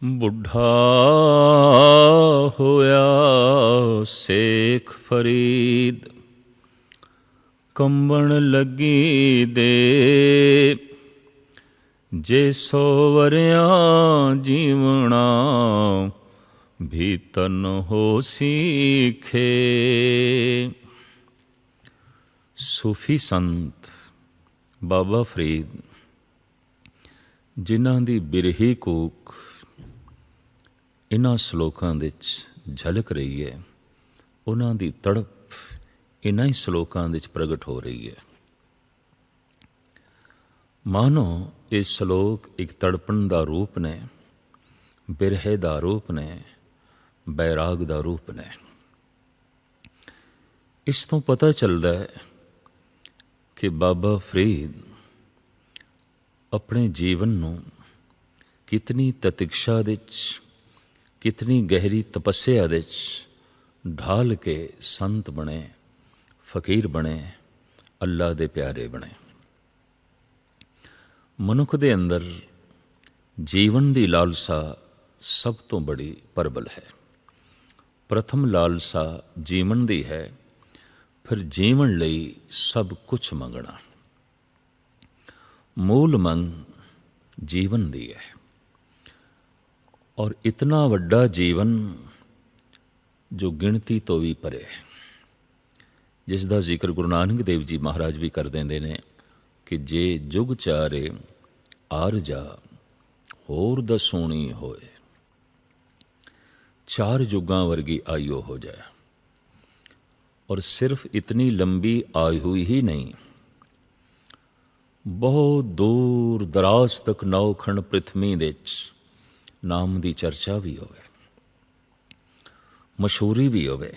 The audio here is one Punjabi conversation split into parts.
ਬੁੱਢਾ ਹੋਇਆ ਸੇਖ ਫਰੀਦ, ਕੰਬਣ ਲੱਗੀ ਦੇ ਜੇ 100 ਵਰਿਆਂ ਜੀਵਣਾ ਵੀ ਤਨ ਹੋ ਸੀਖੇ। ਸੂਫੀ ਸੰਤ ਬਾਬਾ ਫਰੀਦ, ਜਿਨ੍ਹਾਂ ਦੀ ਬਿਰਹੀ ਕੂਕ ਇਹਨਾਂ ਸਲੋਕਾਂ ਵਿੱਚ ਝਲਕ ਰਹੀ ਹੈ, ਉਹਨਾਂ ਦੀ ਤੜਪ ਇਹਨਾਂ ਹੀ ਸਲੋਕਾਂ ਵਿੱਚ ਪ੍ਰਗਟ ਹੋ ਰਹੀ ਹੈ। ਮਾਨੋ ਇਹ ਸਲੋਕ ਇੱਕ ਤੜਪਣ ਦਾ ਰੂਪ ਨੇ, ਬਿਰਹੇ ਦਾ ਰੂਪ ਨੇ, ਬੈਰਾਗ ਦਾ ਰੂਪ ਨੇ। ਇਸ ਤੋਂ ਪਤਾ ਚੱਲਦਾ ਹੈ ਕਿ ਬਾਬਾ ਫਰੀਦ ਆਪਣੇ ਜੀਵਨ ਨੂੰ ਕਿਤਨੀ ਤਤਿਕਸ਼ਾ ਵਿੱਚ, ਕਿਤਨੀ ਗਹਿਰੀ ਤਪੱਸਿਆ ਵਿੱਚ ਢਾਲ ਕੇ ਸੰਤ ਬਣੇ, ਫਕੀਰ ਬਣੇ, ਅੱਲਾ ਦੇ ਪਿਆਰੇ ਬਣੇ। ਮਨੁੱਖ ਦੇ ਅੰਦਰ ਜੀਵਨ ਦੀ ਲਾਲਸਾ ਸਭ ਤੋਂ ਬੜੀ ਪ੍ਰਬਲ ਹੈ। ਪ੍ਰਥਮ ਲਾਲਸਾ ਜੀਵਨ ਦੀ ਹੈ, ਫਿਰ ਜੀਵਨ ਲਈ ਸਭ ਕੁਛ ਮੰਗਣਾ। ਮੂਲ ਮੰਗ ਜੀਵਨ ਦੀ ਹੈ, ਔਰ ਇਤਨਾ ਵੱਡਾ ਜੀਵਨ ਜੋ ਗਿਣਤੀ ਤੋਂ ਵੀ ਪਰੇ, ਜਿਸ ਦਾ ਜ਼ਿਕਰ ਗੁਰੂ ਨਾਨਕ ਦੇਵ ਜੀ ਮਹਾਰਾਜ ਵੀ ਕਰ ਦਿੰਦੇ ਨੇ ਕਿ ਜੇ ਜੁਗ ਚਾਰੇ ਆਰ ਜਾ ਹੋਰ ਦਸੂਣੀ ਹੋਏ, 4 ਜੁਗਾਂ ਵਰਗੀ ਆਯੂ ਹੋ ਜਾਏ। ਔਰ ਸਿਰਫ ਇਤਨੀ ਲੰਬੀ ਆਯੂ ਹੀ ਨਹੀਂ, ਬਹੁਤ ਦੂਰ ਦਰਾਜ਼ ਤੱਕ ਨੌਖੰਡ ਪ੍ਰਿਥਵੀ ਵਿੱਚ ਨਾਮ ਦੀ ਚਰਚਾ ਵੀ ਹੋਵੇ, ਮਸ਼ਹੂਰੀ ਵੀ ਹੋਵੇ,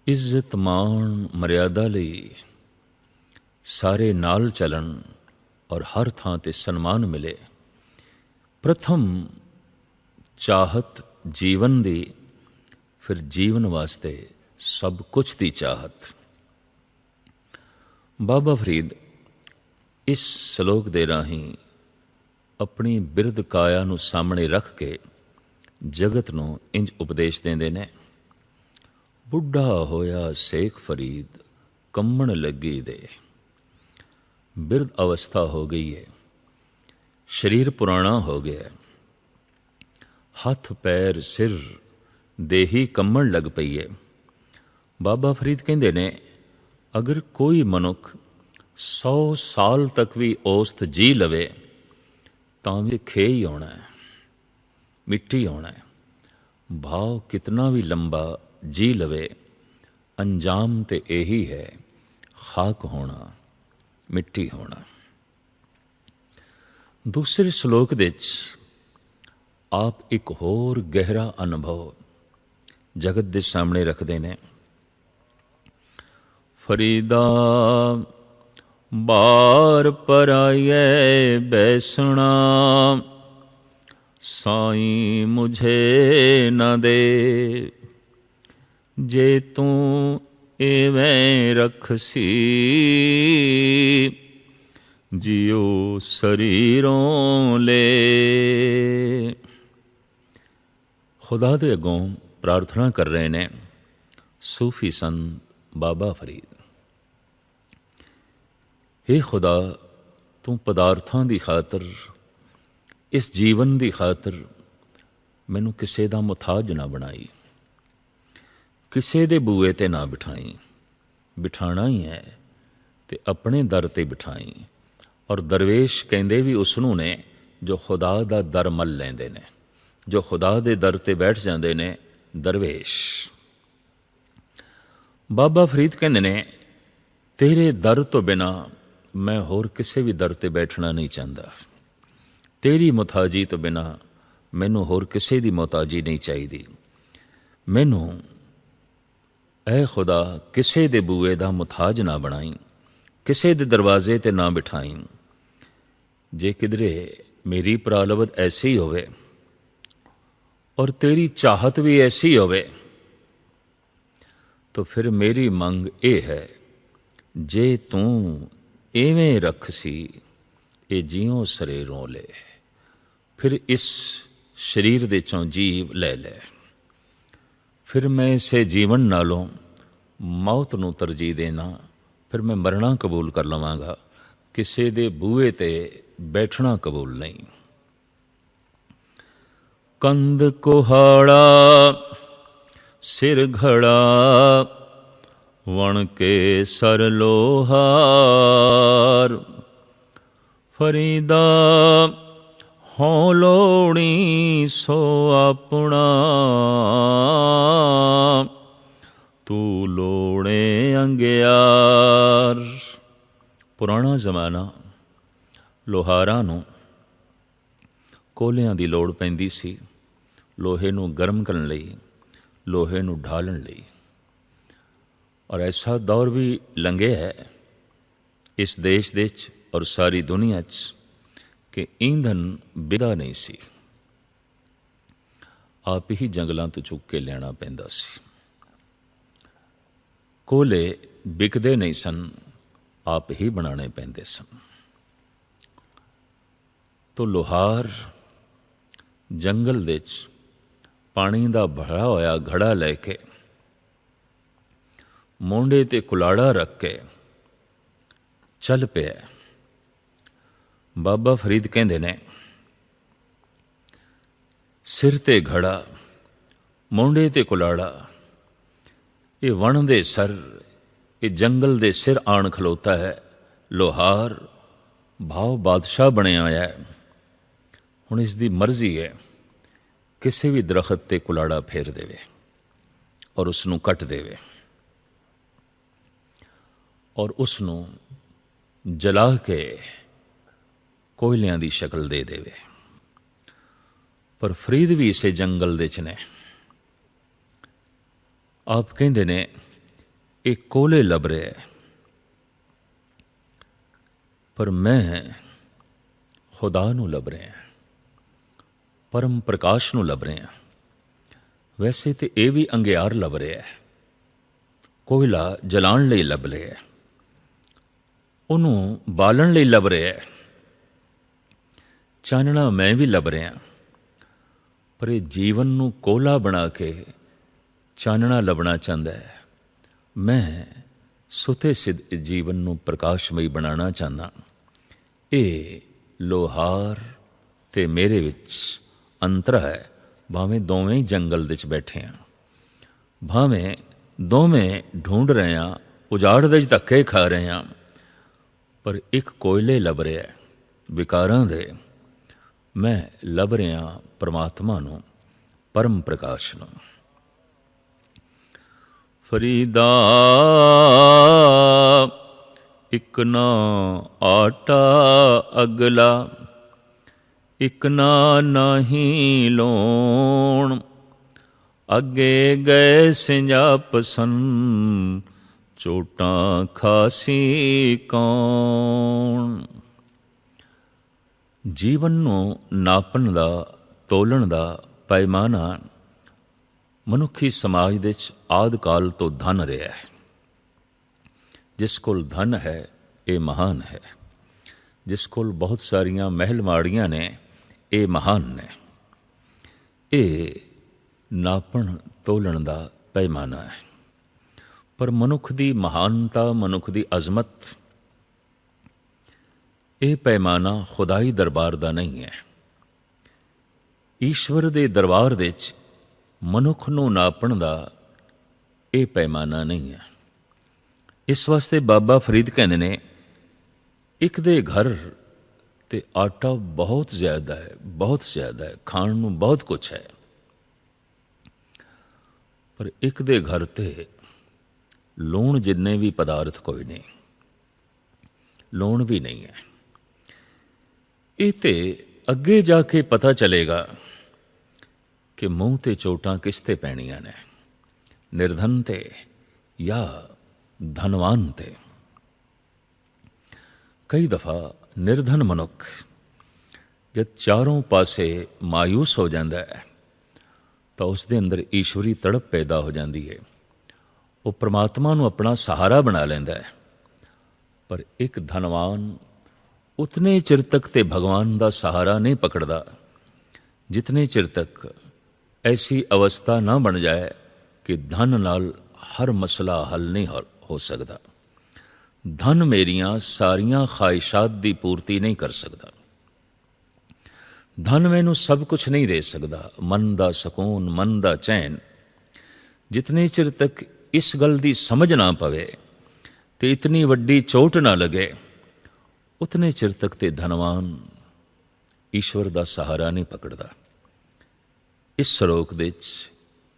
ਇੱਜ਼ਤ ਮਾਣ ਮਰਿਆਦਾ ਲਈ ਸਾਰੇ ਨਾਲ ਚੱਲਣ ਔਰ ਹਰ ਥਾਂ 'ਤੇ ਸਨਮਾਨ ਮਿਲੇ। ਪ੍ਰਥਮ ਚਾਹਤ ਜੀਵਨ ਦੀ, ਫਿਰ ਜੀਵਨ ਵਾਸਤੇ ਸਭ ਕੁਛ ਦੀ ਚਾਹਤ। ਬਾਬਾ ਫਰੀਦ ਇਸ ਸਲੋਕ ਦੇ ਰਾਹੀਂ ਆਪਣੀ ਬਿਰਧ ਕਾਇਆ ਨੂੰ ਸਾਹਮਣੇ ਰੱਖ ਕੇ ਜਗਤ ਨੂੰ ਇੰਜ ਉਪਦੇਸ਼ ਦਿੰਦੇ ਨੇ। ਬੁੱਢਾ ਹੋਇਆ ਸੇਖ ਫਰੀਦ, ਕੰਬਣ ਲੱਗੀ ਦੇ। ਬਿਰਧ ਅਵਸਥਾ ਹੋ ਗਈ ਹੈ, ਸਰੀਰ ਪੁਰਾਣਾ ਹੋ ਗਿਆ, ਹੱਥ ਪੈਰ ਸਿਰ ਦੇਹੀ ਕੰਬਣ ਲੱਗ ਪਈ ਹੈ। ਬਾਬਾ ਫਰੀਦ ਕਹਿੰਦੇ ਨੇ, ਅਗਰ ਕੋਈ ਮਨੁੱਖ 100 ਸਾਲ ਤੱਕ ਵੀ ਔਸਤ ਜੀ ਲਵੇ ਤਾਂ ਵੀ ਖੇ ਹੀ ਆਉਣਾ ਹੈ, ਮਿੱਟੀ ਆਉਣਾ ਹੈ। ਭਾਵ ਕਿਤਨਾ ਵੀ ਲੰਬਾ ਜੀ ਲਵੇ, ਅੰਜਾਮ ਤੇ ਇਹੀ ਹੈ, ਖਾਕ ਹੋਣਾ, ਮਿੱਟੀ ਹੋਣਾ। ਦੂਸਰੇ ਸ਼ਲੋਕ ਵਿੱਚ ਆਪ ਇੱਕ ਹੋਰ ਗਹਿਰਾ ਅਨੁਭਵ ਜਗਤ ਦੇ ਸਾਹਮਣੇ ਰੱਖਦੇ ਨੇ। ਫਰੀਦਾ ਬਾਰ ਪਰਾਈਏ ਬੈਸਣਾ, ਸਾਈਂ ਮੁਝੇ ਨਾ ਦੇ। ਜੇ ਤੂੰ ਇਵੇਂ ਰਖਸੀ, ਜਿਉ ਸਰੀਰੋਂ ਲੈ। ਖੁਦਾ ਦੇ ਅੱਗੋਂ ਪ੍ਰਾਰਥਨਾ ਕਰ ਰਹੇ ਨੇ ਸੂਫੀ ਸੰਤ ਬਾਬਾ ਫਰੀਦ। ਹੇ ਖੁਦਾ, ਤੂੰ ਪਦਾਰਥਾਂ ਦੀ ਖਾਤਰ, ਇਸ ਜੀਵਨ ਦੀ ਖਾਤਰ ਮੈਨੂੰ ਕਿਸੇ ਦਾ ਮੁਹਤਾਜ ਨਾ ਬਣਾਈ, ਕਿਸੇ ਦੇ ਬੂਏ 'ਤੇ ਨਾ ਬਿਠਾਈ। ਬਿਠਾਣਾ ਹੀ ਹੈ ਤੇ ਆਪਣੇ ਦਰ 'ਤੇ ਬਿਠਾਈ। ਔਰ ਦਰਵੇਸ਼ ਕਹਿੰਦੇ ਵੀ ਉਸ ਨੂੰ ਨੇ ਜੋ ਖੁਦਾ ਦਾ ਦਰ ਮੱਲ ਲੈਂਦੇ ਨੇ, ਜੋ ਖੁਦਾ ਦੇ ਦਰ 'ਤੇ ਬੈਠ ਜਾਂਦੇ ਨੇ, ਦਰਵੇਸ਼। ਬਾਬਾ ਫਰੀਦ ਕਹਿੰਦੇ ਨੇ, ਤੇਰੇ ਦਰ ਤੋਂ ਬਿਨਾਂ ਮੈਂ ਹੋਰ ਕਿਸੇ ਵੀ ਦਰ 'ਤੇ ਬੈਠਣਾ ਨਹੀਂ ਚਾਹੁੰਦਾ। ਤੇਰੀ ਮੁਹਤਾਜੀ ਤੋਂ ਬਿਨਾਂ ਮੈਨੂੰ ਹੋਰ ਕਿਸੇ ਦੀ ਮੁਹਤਾਜੀ ਨਹੀਂ ਚਾਹੀਦੀ। ਮੈਨੂੰ ਐ ਖੁਦਾ ਕਿਸੇ ਦੇ ਬੂਏ ਦਾ ਮੁਹਤਾਜ ਨਾ ਬਣਾਈ, ਕਿਸੇ ਦੇ ਦਰਵਾਜ਼ੇ 'ਤੇ ਨਾ ਬਿਠਾਈ। ਜੇ ਕਿਧਰੇ ਮੇਰੀ ਪ੍ਰਾਲਬਤ ਐਸੀ ਹੋਵੇ ਔਰ ਤੇਰੀ ਚਾਹਤ ਵੀ ਐਸੀ ਹੋਵੇ, ਤਾਂ ਫਿਰ ਮੇਰੀ ਮੰਗ ਇਹ ਹੈ, ਜੇ ਤੂੰ ਇਵੇਂ ਰਖਸੀ, ਇਹ ਜਿਉਂ ਸਰੀਰੋਂ ਲੈ। फिर इस शरीर दे चों जीव लै लै। फिर मैं इसे जीवन नालों मौत नूं तरजीह देना, फिर मैं मरना कबूल कर लवांगा, किसी दे बूहे ते बैठना कबूल नहीं। कंद कुहाड़ा सिर घड़ा वण के सर लोहार, फरीदा हों लोड़ी सो अपना, तू लोड़े अंगियार। पुराना जमाना लोहारां नूं कोलियां दी लोड़ पैंदी सी, लोहे नूं गर्म करन लई, लोहे नूं ढालण लई। और ऐसा दौर भी लंघिया है इस देश दे च और सारी दुनिया च कि ईंधन बिदा नहीं सी, आप ही जंगलों तो चुक के लियाना पैंदा सी। कोले बिकदे नहीं सन, आप ही बनाने पैंदे सन। तो लोहार जंगल दे च पानी दा भरा होया घड़ा लैके मोंडे ते कुलाड़ा रख के चल पिया। बाबा फरीद कहंदे ने, सिर ते घड़ा मोंडे ते कुलाड़ा, ये वण दे सर, ये जंगल दे सिर आण खलोता है। लोहार भाव बादशाह बनिया होया है। हुण इसदी मर्जी है किसी भी दरख्त ते कुलाड़ा फेर देवे और उसनूं कट देवे और उसनूं जला के कोयलियां दी शक्ल दे देवे। पर फरीद भी इसे जंगल दे च ने। आप कहंदे ने, एक कोले लभ रहे है, पर मैं खुदा नूं लभ रहे हैं, परम प्रकाश नूं लभ रहे हैं। वैसे तो यह भी अंगियार लभ रहा है, कोयला जलाण लई लभ रहा है, उन्हों बालण लई लभ रहा है। चानना मैं भी लभ रहा, पर यह जीवन नूं कोला बना के चानना लभना चाहता है। मैं सुते सिद्ध जीवन नूं प्रकाशमई बनाना चाहता। ये लोहार ते मेरे विच अंतर है। भावें दोवें ही जंगल दे च बैठे हैं, भावें दोवें ढूंढ रहे हैं, उजाड़ दे धक्के खा रहे हैं, पर एक कोयले लभ रहा है विकारां दे। मैं लभ रहा परमात्मा नूं, परम प्रकाश नूं। फरीदा इक ना आटा अगला, इक ना नहीं लोण, अगे गए सिंजाप सन, चोटां खासी कौन। जीवन नूं नापण दा, तोलण दा पैमाना मनुखी समाज दे च आद काल तो धन रहा है। जिस कोल धन है ये महान है, जिस कोल बहुत सारियां महल माड़ियां ने ये महान ने। ये नापण तोलण दा पैमाना है। पर मनुख दी महानता, मनुख दी अजमत, ये पैमाना खुदाई दरबार दा नहीं है। ईश्वर दे दरबार दे च मनुख नूं नापण दा ये पैमाना नहीं है। इस वास्ते बाबा फरीद कहंदे ने, एक दे घर ते आटा बहुत ज्यादा है, बहुत ज्यादा है, खाण नूं बहुत कुछ है, पर एक दे घर ते लूण जिन्ने भी पदार्थ कोई नहीं, लूण भी नहीं है। ये ते अगे जाके पता चलेगा कि मूँह ते चोटां किस ते पैणियां ने, निर्धन ते या धनवान ते। कई दफ़ा निर्धन मनुख जब चारों पासे मायूस हो जाता है तो उसके अंदर ईश्वरी तड़प पैदा हो जाती है। वो परमात्मा नूं अपना सहारा बना लेंदा है। पर एक धनवान उतने चिर तक ते भगवान का सहारा नहीं पकड़ता जितने चिर तक ऐसी अवस्था ना बन जाए कि धन नाल हर मसला हल नहीं हो सकता। धन मेरियां सारियां ख्वाहिशात दी पूर्ति नहीं कर सकता। धन मैनू सब कुछ नहीं दे सकता, मन दा सकून, मन दा चैन। जितने चिर तक इस गल दी समझ ना पवे ते इतनी वड्डी चोट ना लगे, उतने चिर तक ते धनवान ईश्वर दा सहारा नहीं पकड़दा। इस श्लोक दे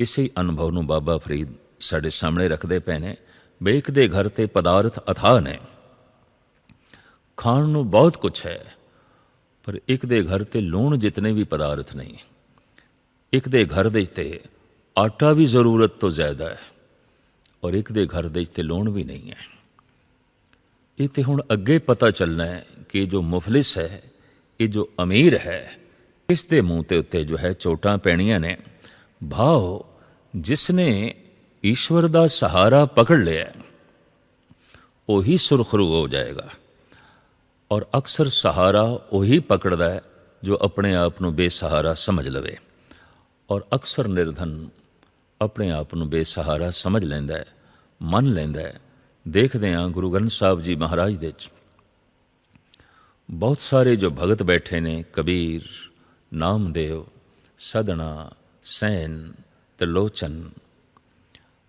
इसे अनुभव नूं बाबा फरीद साडे सामने रखते पे ने। बेक दे घर ते पदार्थ अथाह ने, खाण नूं बहुत कुछ है, पर एक दे घर ते लूण जितने भी पदार्थ नहीं। एक दे घर दे ते आटा भी जरूरत तो ज़्यादा है, और एक दे घर दे ते लूण भी नहीं है। ये तो हुण अगे पता चलना है कि जो मुफलिस है, ये जो अमीर है, इस दे मूँह ते उत्ते जो है चोटां पैणियां ने। भाव जिसने ईश्वर दा सहारा पकड़ लिया वही सुरखरू हो जाएगा। और अक्सर सहारा वही पकड़दा है जो अपने आप नूं बेसहारा समझ लवे, और अक्सर निर्धन अपने आप नूं बेसहारा समझ लैंदा है, मन लैंदा है। देखते हैं गुरु ग्रंथ साहब जी महाराज दे बहुत सारे जो भगत बैठे ने, कबीर, नामदेव, सदना, सैन, त्रिलोचन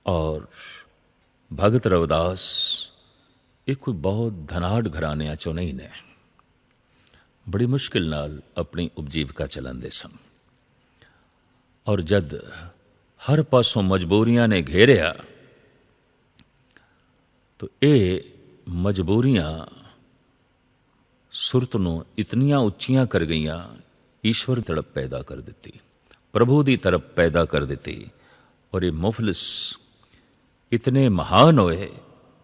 और भगत रविदास, ये कोई बहुत धनाढ़ घरानियां चों नहीं ने। बड़ी मुश्किल नाल अपनी उपजीविका चलाते सन। और जद हर पासों मजबूरियां ने घेरिया, तो ये मजबूरियां सुरत नूं इतनियां उच्चियां कर गईयां, ईश्वर तरफ पैदा कर दी, प्रभु की तरफ पैदा कर दी। और ये मुफलिस इतने महान होए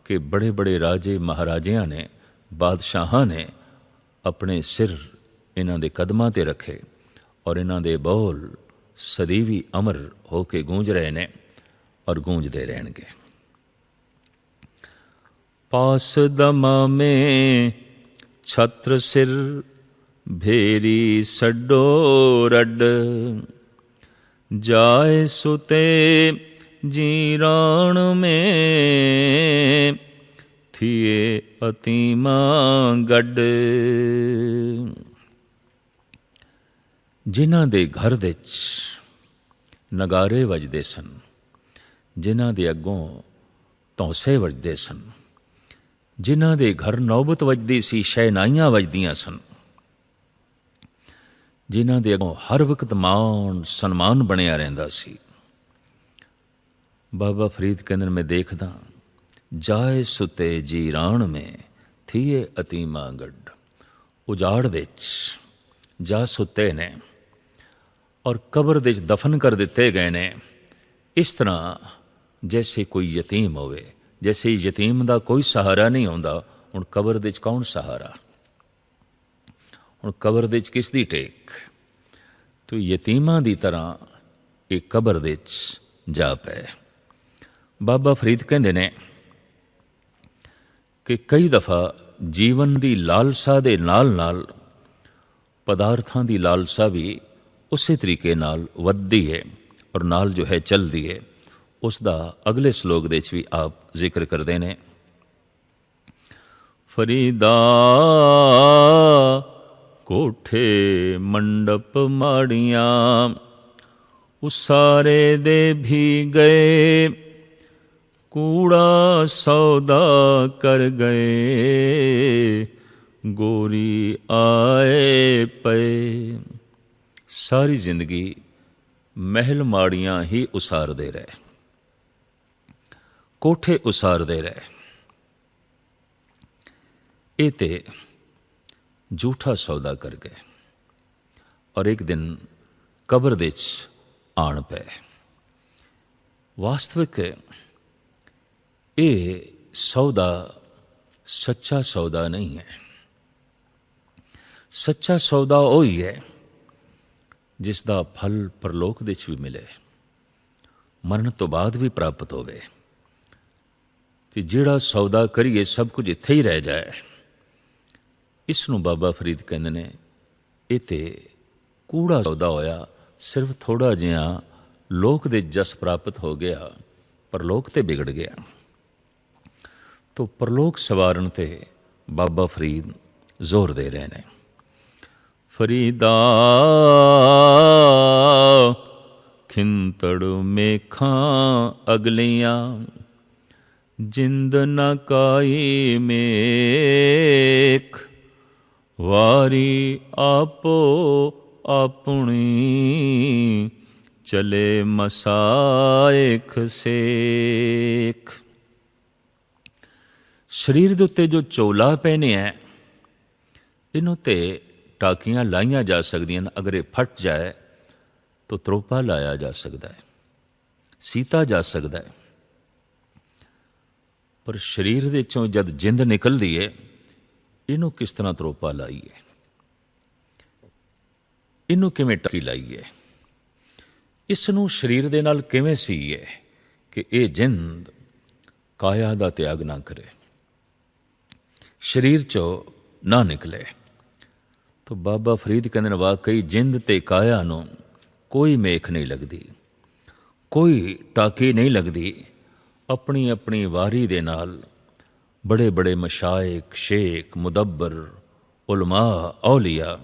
कि बड़े बड़े राजे महाराजियां ने, बादशाहां ने अपने सिर इन्हां दे कदमां ते रखे, और इन्हां दे बोल सदीवी अमर होके गूंज रहे ने और गूंजते रहेंगे। पास दमा में छत्र सिर भेरी सड्डो रड, जाए सुते जीराण में थिए अतीमा गड। जिन्हां दे घर दे नगारे वजदे सन, जिन्हां दे अगों तौसे वजदे सन, जिन्हां दे घर नौबत वजदी सी, शहनाइयां वजदियां सन, जिन्हां दे अगों हर वक्त मान सन्मान बनिया रहिंदा सी। बाबा फरीद कहंदे मैं देखदा, जाए सुते जीराण में थिए अतीमा गड। उजाड़ दे जा सुते ने और कब्र दे दफन कर दिते गए ने। इस तरह जैसे कोई यतीम होवे, जैसे यतीम दा कोई सहारा नहीं होंदा। हुण कब्र दे कौन सहारा? हुण कब्र दे किस दी टेक? तो यतीमां दी तरह एक कब्र दे जा पए। बाबा फरीद कहंदे ने कि कई दफ़ा जीवन की लालसा दे नाल नाल पदार्थां की लालसा भी उसी तरीके नाल वधदी है और नाल जो है चलदी है। उसका अगले श्लोक दे भी आप जिक्र करते हैं। फरीदा कोठे मंडप माड़ियां, उसारे दे भी गए, कूड़ा सौदा कर गए, गोरी आए पे। सारी जिंदगी महल माड़ियां ही उसारते रहे, कोठे उसारते रहे। ये ते झूठा सौदा कर गए और एक दिन कब्र दे आण पे। वास्तविक ये सौदा सच्चा सौदा नहीं है। सच्चा सौदा वही है जिसका फल परलोक दे भी मिले, मरण तो बाद भी प्राप्त होवे। ते जिहड़ा सौदा करिए सब कुछ इत्थे ही रह जाए, इसनूं बाबा फरीद कहंदे ने ये ते ਕੂੜਾ ਸੌਦਾ ਹੋਇਆ, ਸਿਰਫ ਥੋੜ੍ਹਾ ਜਿਹਾ ਲੋਕ ਦੇ ਜਸ ਪ੍ਰਾਪਤ ਹੋ ਗਿਆ, ਪਰਲੋਕ ਤੇ ਵਿਗੜ ਗਿਆ। ਤੋ ਪਰਲੋਕ ਸਵਾਰਨ ਤੇ ਬਾਬਾ ਫਰੀਦ ਜ਼ੋਰ ਦੇ ਰਹੇ ਨੇ। ਫਰੀਦਾ ਖਿੰਤੜ ਮੇਖਾਂ ਅਗਲੀਆਂ, ਜਿੰਦ ਨ ਕਾਈ ਮੇਖ, ਵਾਰੀ ਆਪੋ ਆਪਣੀ, ਚਲੇ ਮਸਾਇਖ ਸੇਖ। ਸਰੀਰ ਦੇ ਉੱਤੇ ਜੋ ਚੋਲਾ ਪਹਿਨਿਆ, ਇਹਨੂੰ ਤੇ ਟਾਕੀਆਂ ਲਾਈਆਂ ਜਾ ਸਕਦੀਆਂ ਨੇ। ਅਗਰ ਇਹ ਫਟ ਜਾਏ ਤਾਂ ਤਰੋਪਾ ਲਾਇਆ ਜਾ ਸਕਦਾ ਹੈ, ਸੀਤਾ ਜਾ ਸਕਦਾ ਹੈ। ਪਰ ਸਰੀਰ ਦੇ ਚੋਂ ਜਦ ਜਿੰਦ ਨਿਕਲਦੀ ਹੈ, ਇਹਨੂੰ ਕਿਸ ਤਰ੍ਹਾਂ ਤਰੋਪਾ ਲਾਈਏ, ਇਹਨੂੰ ਕਿਵੇਂ ਟਾਕੀ ਲਾਈਏ, ਇਸ ਨੂੰ ਸਰੀਰ ਦੇ ਨਾਲ ਕਿਵੇਂ ਸੀਏ ਕਿ ਇਹ ਜਿੰਦ ਕਾਇਆ ਦਾ ਤਿਆਗ ਨਾ ਕਰੇ, ਸਰੀਰ ਚੋਂ ਨਾ ਨਿਕਲੇ। ਤਾਂ ਬਾਬਾ ਫਰੀਦ ਕਹਿੰਦੇ ਨੇ, ਵਾਕਈ ਜਿੰਦ ਤੇ ਕਾਇਆ ਨੂੰ ਕੋਈ ਮੇਖ ਨਹੀਂ ਲੱਗਦੀ, ਕੋਈ ਟਾਕੀ ਨਹੀਂ ਲੱਗਦੀ। ਆਪਣੀ ਆਪਣੀ ਵਾਰੀ ਦੇ ਨਾਲ ਬੜੇ ਬੜੇ ਮਸ਼ਾਇਖ, ਸ਼ੇਖ, ਮੁਦੱਬਰ, ਉਲਮਾ, ਔਲੀਆ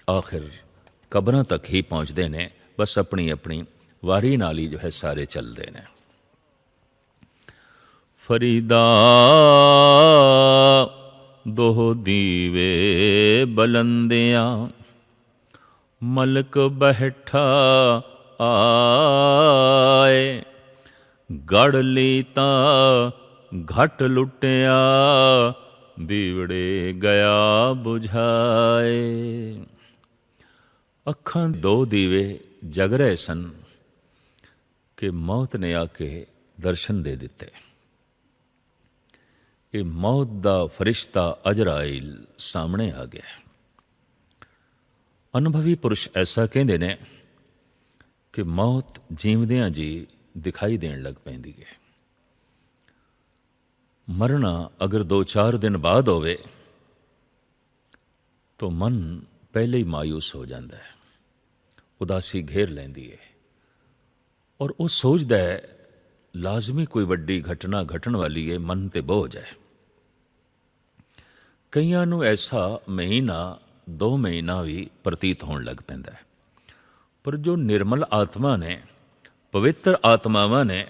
ਆਖਿਰ ਕਬਰਾਂ ਤੱਕ ਹੀ ਪਹੁੰਚਦੇ ਨੇ। ਬਸ ਆਪਣੀ ਆਪਣੀ ਵਾਰੀ ਨਾਲ ਹੀ ਜੋ ਹੈ ਸਾਰੇ ਚੱਲਦੇ ਨੇ। ਫਰੀਦਾ ਦੋਹ ਦੀਵੇ ਬਲੰਦਿਆਂ, ਮਲਕ ਬੈਠਾ ਆਏ, ਗੜ ਲਈ ਤਾਂ ਘਟ ਲੁੱਟਿਆ, ਦੀਵੜੇ ਗਿਆ ਬੁਝਾਏ। ਅੱਖਾਂ ਦੋ ਦੀਵੇ ਜਗ ਰਹੇ ਸਨ ਕਿ ਮੌਤ ਨੇ ਆ ਕੇ ਦਰਸ਼ਨ ਦੇ ਦਿੱਤੇ। ਇਹ ਮੌਤ ਦਾ ਫਰਿਸ਼ਤਾ ਅਜਰਾਇਲ ਸਾਹਮਣੇ ਆ ਗਿਆ। ਅਨੁਭਵੀ ਪੁਰਸ਼ ਐਸਾ ਕਹਿੰਦੇ ਨੇ ਕਿ ਮੌਤ ਜੀਵਦਿਆਂ ਜੀ ਦਿਖਾਈ ਦੇਣ ਲੱਗ ਪੈਂਦੀ ਹੈ। ਮਰਨਾ ਅਗਰ 2-4 ਦਿਨ ਬਾਅਦ ਹੋਵੇ ਤਾਂ ਮਨ ਪਹਿਲੇ ਹੀ ਮਾਯੂਸ ਹੋ ਜਾਂਦਾ ਹੈ, ਉਦਾਸੀ ਘੇਰ ਲੈਂਦੀ ਹੈ ਔਰ ਉਹ ਸੋਚਦਾ ਹੈ ਲਾਜ਼ਮੀ ਕੋਈ ਵੱਡੀ ਘਟਨਾ ਘਟਣ ਵਾਲੀ ਹੈ, ਮਨ ਤੇ ਬੋਝ ਹੈ। ਕਈਆਂ ਨੂੰ ਐਸਾ ਮਹੀਨਾ 2 ਮਹੀਨਾ ਵੀ ਪ੍ਰਤੀਤ ਹੋਣ ਲੱਗ ਪੈਂਦਾ ਹੈ। ਪਰ ਜੋ ਨਿਰਮਲ ਆਤਮਾ ਨੇ, ਪਵਿੱਤਰ ਆਤਮਾਵਾਂ ਨੇ,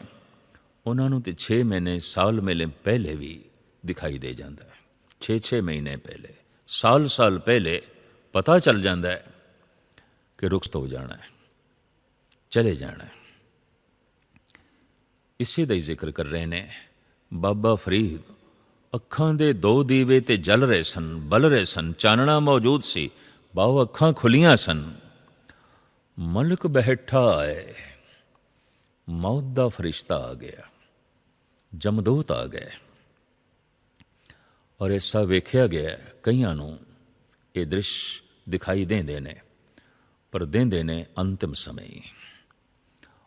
ਉਹਨਾਂ ਨੂੰ ਤੇ 6 ਮਹੀਨੇ, ਸਾਲ ਮੇਲੇ ਪਹਿਲੇ ਵੀ ਦਿਖਾਈ ਦੇ ਜਾਂਦਾ ਹੈ। 6-6 ਮਹੀਨੇ ਪਹਿਲੇ, ਸਾਲ ਪਹਿਲੇ ਪਤਾ ਚੱਲ ਜਾਂਦਾ ਹੈ ਕਿ ਰੁਖਸਤ ਹੋ ਜਾਣਾ ਹੈ, ਚਲੇ ਜਾਣਾ ਹੈ। ਇਸੇ ਦਾ ਹੀ ਜ਼ਿਕਰ ਕਰ ਰਹੇ ਨੇ ਬਾਬਾ ਫਰੀਦ। ਅੱਖਾਂ ਦੇ 2 ਦੀਵੇ ਤੇ ਜਲ ਰਹੇ ਸਨ, ਬਲ ਰਹੇ ਸਨ, ਚਾਨਣਾ ਮੌਜੂਦ ਸੀ, ਬਾਹੋਂ ਅੱਖਾਂ ਖੁੱਲੀਆਂ ਸਨ। ਮਲਕ ਬੈਠਾ ਹੈ, ਮੌਤ ਦਾ ਫਰਿਸ਼ਤਾ ਆ ਗਿਆ, ਜਮਦੂਤ ਆ ਗਏ। ਔਰ ਐਸਾ ਵੇਖਿਆ ਗਿਆ, ਕਈਆਂ ਨੂੰ ਇਹ ਦ੍ਰਿਸ਼ ਦਿਖਾਈ ਦੇਂਦੇ ਨੇ, ਪਰ ਦੇਂਦੇ ਨੇ ਅੰਤਿਮ ਸਮੇਂ,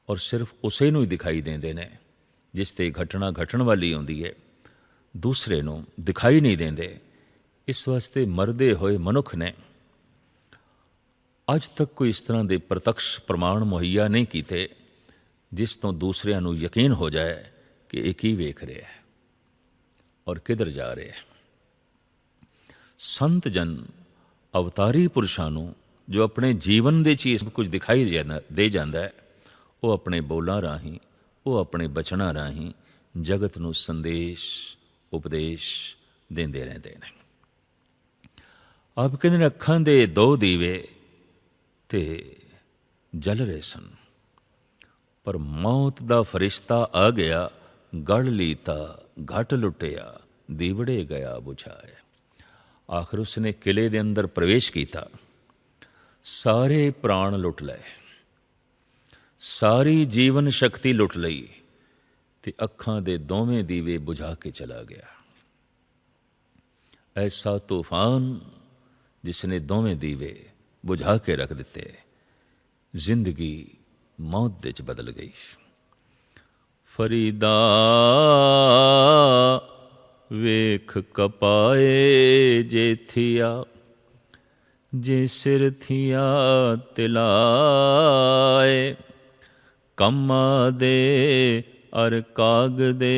ਔਰ ਸਿਰਫ ਉਸੇ ਨੂੰ ਹੀ ਦਿਖਾਈ ਦੇਂਦੇ ਨੇ ਜਿਸ ਤੇ ਘਟਨਾ ਘਟਣ ਵਾਲੀ ਹੁੰਦੀ ਹੈ, ਦੂਸਰੇ ਨੂੰ ਦਿਖਾਈ ਨਹੀਂ ਦਿੰਦੇ। ਇਸ ਵਾਸਤੇ ਮਰਦੇ ਹੋਏ ਮਨੁੱਖ ਨੇ ਅੱਜ ਤੱਕ ਕੋਈ ਇਸ ਤਰ੍ਹਾਂ ਦੇ ਪ੍ਰਤੱਖ ਪ੍ਰਮਾਣ ਮੁਹੱਈਆ ਨਹੀਂ ਕੀਤੇ ਜਿਸ ਤੋਂ ਦੂਸਰਿਆਂ ਨੂੰ ਯਕੀਨ ਹੋ ਜਾਏ ਕਿ ਇਹ ਕੀ ਵੇਖ ਰਿਹਾ ਹੈ ਔਰ ਕਿੱਧਰ ਜਾ ਰਿਹਾ ਹੈ। ਸੰਤ ਜਨ, ਅਵਤਾਰੀ ਪੁਰਸ਼ਾਂ ਨੂੰ ਜੋ ਆਪਣੇ ਜੀਵਨ ਦੇ ਚੀਜ਼ ਕੁਝ ਦਿਖਾਈ ਦੇ ਜਾਂਦਾ ਹੈ, ਉਹ ਆਪਣੇ ਬੋਲਾਂ ਰਾਹੀਂ, ਉਹ ਆਪਣੇ ਬਚਨਾਂ ਰਾਹੀਂ ਜਗਤ ਨੂੰ ਸੰਦੇਸ਼, ਉਪਦੇਸ਼ ਦਿੰਦੇ ਰਹਿੰਦੇ ਨੇ। ਆਪ ਕਹਿੰਦੇ ਨੇ ਅੱਖਾਂ ਦੇ 2 ਦੀਵੇ ਤੇ ਜਲ ਰਹੇ ਸਨ, ਪਰ ਮੌਤ ਦਾ ਫਰਿਸ਼ਤਾ ਆ ਗਿਆ, ਗੜ ਲੀਤਾ ਘਟ ਲੁੱਟਿਆ, ਦੀਵੜੇ ਗਿਆ ਬੁਝਾਏ। ਆਖਰ ਉਸਨੇ ਕਿਲੇ ਦੇ ਅੰਦਰ ਪ੍ਰਵੇਸ਼ ਕੀਤਾ, ਸਾਰੇ ਪ੍ਰਾਣ ਲੁੱਟ ਲਏ, ਸਾਰੀ ਜੀਵਨ ਸ਼ਕਤੀ ਲੁੱਟ ਲਈ ਤੇ ਅੱਖਾਂ ਦੇ ਦੋਵੇਂ ਦੀਵੇ ਬੁਝਾ ਕੇ ਚਲਾ ਗਿਆ। ਐਸਾ ਤੂਫਾਨ ਜਿਸ ਨੇ ਦੋਵੇਂ ਦੀਵੇ ਬੁਝਾ ਕੇ ਰੱਖ ਦਿੱਤੇ, ਜ਼ਿੰਦਗੀ ਮੌਤ ਦੇ 'ਚ ਬਦਲ ਗਈ। ਫਰੀਦਾ ਵੇਖ ਕਪਾਏ ਜੇਥੀਆ, जे सिर थिया तिलाए, कम्मा दे अर काग दे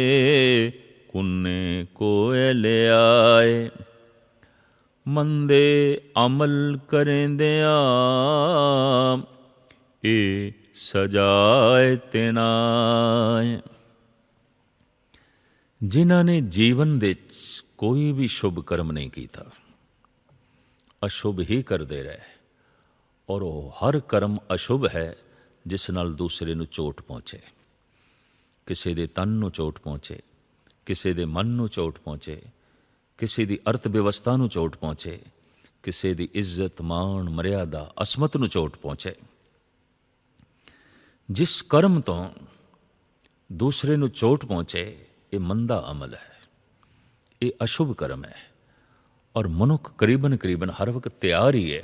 कुन्ने कोए ले आए। मंदे अमल करेंदियां ए सजाए तिनाए। जिन्हां ने जीवन दे कोई भी शुभ कर्म नहीं कीता, अशुभ ही करते रहे, और वो हर कर्म अशुभ है जिस नाल दूसरे ਨੂੰ चोट पहुँचे। ਕਿਸੇ ਦੇ ਤਨ ਨੂੰ ਚੋਟ ਪਹੁੰਚੇ, ਕਿਸੇ ਦੇ ਮਨ ਨੂੰ ਚੋਟ ਪਹੁੰਚੇ, ਕਿਸੇ ਦੀ ਅਰਥ ਵਿਵਸਥਾ ਨੂੰ ਚੋਟ ਪਹੁੰਚੇ, ਕਿਸੇ ਦੀ ਇੱਜ਼ਤ ਮਾਣ ਮਰਿਆਦਾ ਅਸਮਤ ਨੂੰ ਚੋਟ ਪਹੁੰਚੇ। ਜਿਸ ਕਰਮ ਤੋਂ ਦੂਸਰੇ ਨੂੰ ਚੋਟ ਪਹੁੰਚੇ, ਇਹ ਮੰਦਾ ਅਮਲ ਹੈ, ਇਹ ਅਸ਼ੁਭ ਕਰਮ ਹੈ। ਔਰ ਮਨੁੱਖ ਕਰੀਬਨ ਹਰ ਵਕਤ ਤਿਆਰ ਹੀ ਹੈ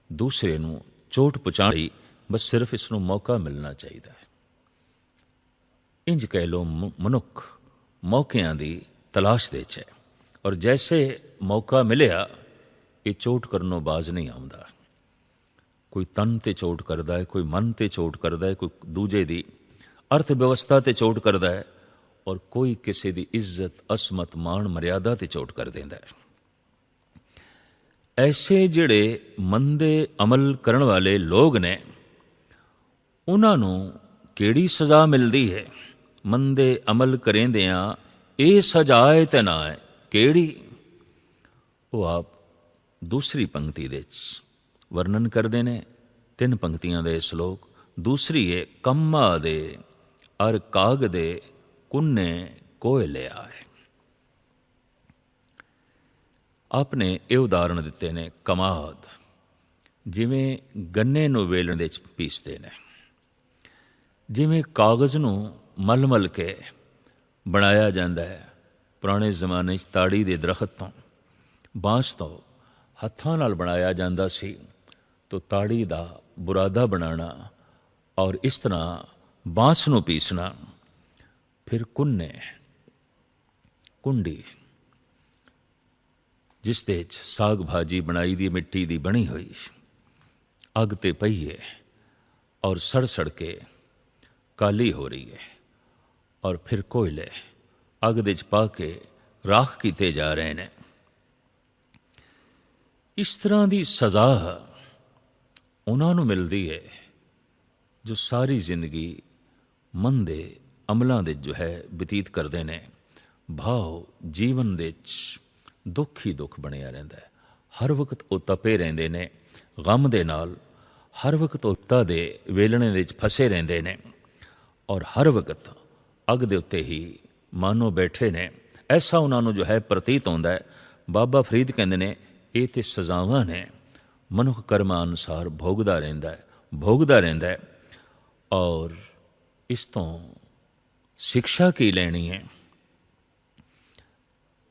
ਦੂਸਰੇ ਨੂੰ ਚੋਟ ਪਹੁੰਚਾਉਣ ਲਈ, ਬਸ ਸਿਰਫ ਇਸ ਨੂੰ ਮੌਕਾ ਮਿਲਣਾ ਚਾਹੀਦਾ ਹੈ। ਇੰਜ ਕਹਿ ਲਓ, ਮਨੁੱਖ ਮੌਕਿਆਂ ਦੀ ਤਲਾਸ਼ ਦੇ 'ਚ ਹੈ, ਔਰ ਜੈਸੇ ਮੌਕਾ ਮਿਲਿਆ ਇਹ ਚੋਟ ਕਰਨੋਂ ਬਾਜ਼ ਨਹੀਂ ਆਉਂਦਾ। ਕੋਈ ਤਨ 'ਤੇ ਚੋਟ ਕਰਦਾ ਹੈ, ਕੋਈ ਮਨ 'ਤੇ ਚੋਟ ਕਰਦਾ ਹੈ, ਕੋਈ ਦੂਜੇ ਦੀ ਅਰਥ ਵਿਵਸਥਾ 'ਤੇ ਚੋਟ ਕਰਦਾ ਹੈ, ਔਰ ਕੋਈ ਕਿਸੇ ਦੀ ਇੱਜ਼ਤ ਅਸਮਤ ਮਾਣ ਮਰਿਆਦਾ 'ਤੇ ਚੋਟ ਕਰ ਦਿੰਦਾ ਹੈ। ਐਸੇ ਜਿਹੜੇ ਮੰਦੇ ਅਮਲ ਕਰਨ ਵਾਲੇ ਲੋਕ ਨੇ, ਉਹਨਾਂ ਨੂੰ ਕਿਹੜੀ ਸਜ਼ਾ ਮਿਲਦੀ ਹੈ? ਮੰਦੇ ਅਮਲ ਕਰੇਂਦਿਆਂ ਇਹ ਸਜ਼ਾਏ ਤੇ ਨਾ ਹੈ ਕਿਹੜੀ? ਉਹ ਆਪ ਦੂਸਰੀ ਪੰਕਤੀ ਦੇ 'ਚ ਵਰਣਨ ਕਰਦੇ ਨੇ, 3 ਪੰਕਤੀਆਂ ਦੇ ਸ਼ਲੋਕ। ਦੂਸਰੀ ਹੈ, ਕੰਮਾ ਦੇ ਅਰ ਕਾਗ ਦੇ ਕੁੰਨੇ ਕੋਏ ਲਿਆ ਹੈ। ਆਪਨੇ ਇਹ ਉਦਾਹਰਣ ਦਿੱਤੇ ਨੇ, ਕਮਾਦ ਜਿਵੇਂ ਗੰਨੇ ਨੂੰ ਵੇਲਣ ਦੇ 'ਚ ਪੀਸਦੇ ਨੇ, ਜਿਵੇਂ ਕਾਗਜ਼ ਨੂੰ ਮਲ ਕੇ ਬਣਾਇਆ ਜਾਂਦਾ ਹੈ। ਪੁਰਾਣੇ ਜ਼ਮਾਨੇ 'ਚ ਤਾੜੀ ਦੇ ਦਰਖਤ ਤੋਂ, ਬਾਂਸ ਤੋਂ ਹੱਥਾਂ ਨਾਲ ਬਣਾਇਆ ਜਾਂਦਾ ਸੀ। ਤੋ ਤਾੜੀ ਦਾ ਬੁਰਾਦਾ ਬਣਾਉਣਾ ਔਰ ਇਸ ਤਰ੍ਹਾਂ ਬਾਂਸ ਨੂੰ ਪੀਸਣਾ, ਫਿਰ ਕੁੰਡੀ ਜਿਸ ਦੇ 'ਚ ਸਾਗ ਭਾਜੀ ਬਣਾਈ ਦੀ ਮਿੱਟੀ ਦੀ ਬਣੀ ਹੋਈ ਅੱਗ 'ਤੇ ਪਈ ਹੈ ਔਰ ਸੜ ਕੇ ਕਾਲੀ ਹੋ ਰਹੀ ਹੈ, ਔਰ ਫਿਰ ਕੋਇਲੇ ਅੱਗ ਦੇ 'ਚ ਪਾ ਕੇ ਰਾਖ ਕੀਤੇ ਜਾ ਰਹੇ ਨੇ। ਇਸ ਤਰ੍ਹਾਂ ਦੀ ਸਜ਼ਾ ਉਹਨਾਂ ਨੂੰ ਮਿਲਦੀ ਹੈ ਜੋ ਸਾਰੀ ਜ਼ਿੰਦਗੀ ਮੰਦੇ ਅਮਲਾਂ ਦੇ ਜੋ ਹੈ ਬਤੀਤ ਕਰਦੇ ਨੇ। ਭਾਵ ਜੀਵਨ ਦੇ 'ਚ ਦੁੱਖ ਹੀ ਦੁੱਖ ਬਣਿਆ ਰਹਿੰਦਾ ਹੈ। ਹਰ ਵਕਤ ਉਹ ਤਪੇ ਰਹਿੰਦੇ ਨੇ ਗਮ ਦੇ ਨਾਲ, ਹਰ ਵਕਤ ਉਕਤਾ ਦੇ ਵੇਲਣੇ ਦੇ 'ਚ ਫਸੇ ਰਹਿੰਦੇ ਨੇ, ਔਰ ਹਰ ਵਕਤ ਅੱਗ ਦੇ ਉੱਤੇ ਹੀ ਮਾਨੋ ਬੈਠੇ ਨੇ। ਐਸਾ ਉਹਨਾਂ ਨੂੰ ਜੋ ਹੈ ਪ੍ਰਤੀਤ ਹੁੰਦਾ ਹੈ। ਬਾਬਾ ਫਰੀਦ ਕਹਿੰਦੇ ਨੇ, ਇਹ ਤੇ ਸਜ਼ਾਵਾਂ ਨੇ, ਮਨੁੱਖ ਕਰਮਾਂ ਅਨੁਸਾਰ ਭੋਗਦਾ ਰਹਿੰਦਾ ਹੈ। ਔਰ ਇਸ ਤੋਂ ਸਿੱਖਿਆ ਕੀ ਲੈਣੀ ਹੈ?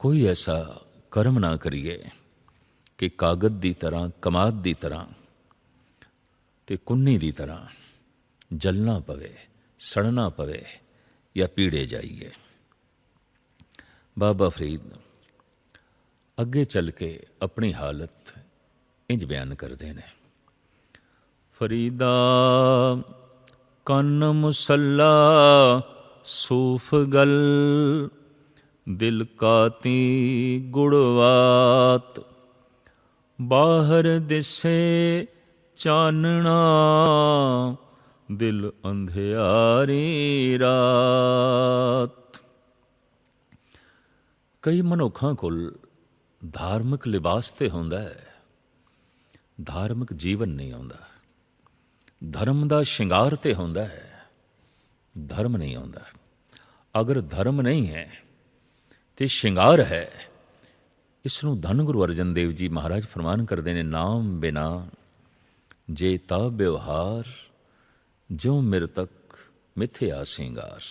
ਕੋਈ ਐਸਾ ਕਰਮ ਨਾ ਕਰੀਏ ਕਿ ਕਾਗਜ਼ ਦੀ ਤਰ੍ਹਾਂ, ਕਮਾਦ ਦੀ ਤਰ੍ਹਾਂ ਤੇ ਕੁੰਨੀ ਦੀ ਤਰ੍ਹਾਂ ਜਲਣਾ ਪਵੇ, ਸੜਨਾ ਪਵੇ ਜਾਂ ਪੀੜੇ ਜਾਈਏ। ਬਾਬਾ ਫਰੀਦ ਅੱਗੇ ਚੱਲ ਕੇ ਆਪਣੀ ਹਾਲਤ ਇੰਜ ਬਿਆਨ ਕਰਦੇ ਨੇ, ਫਰੀਦਾ ਕੰਨ ਮੁਸੱਲਾ ਸੂਫ ਗਲ, ਦਿਲ ਕਾਤੀ ਗੁੜਵਾਤ, ਬਾਹਰ ਦਿਸੇ ਚਾਨਣਾ, ਦਿਲ ਅੰਧਿਆਰੀ ਰਾਤ। ਕਈ ਮਨੁੱਖਾਂ ਕੋਲ ਧਾਰਮਿਕ ਲਿਬਾਸ ਤੇ ਹੁੰਦਾ ਹੈ, ਧਾਰਮਿਕ ਜੀਵਨ ਨਹੀਂ ਆਉਂਦਾ। ਧਰਮ ਦਾ ਸ਼ਿੰਗਾਰ ਤੇ ਹੁੰਦਾ ਹੈ, ਧਰਮ ਨਹੀਂ ਆਉਂਦਾ। ਅਗਰ ਧਰਮ ਨਹੀਂ ਹੈ ਤੇ ਸ਼ਿੰਗਾਰ ਹੈ, ਇਸ ਨੂੰ ਧੰਨ ਗੁਰੂ ਅਰਜਨ ਦੇਵ ਜੀ ਮਹਾਰਾਜ ਫਰਮਾਨ ਕਰਦੇ ਨੇ, ਨਾਮ ਬਿਨਾ ਜੇ ਤਾ ਵਿਵਹਾਰ, ਜਿਉ ਮਿਰਤਕ ਮਿਥਿਆ ਸਿੰਗਾਰ।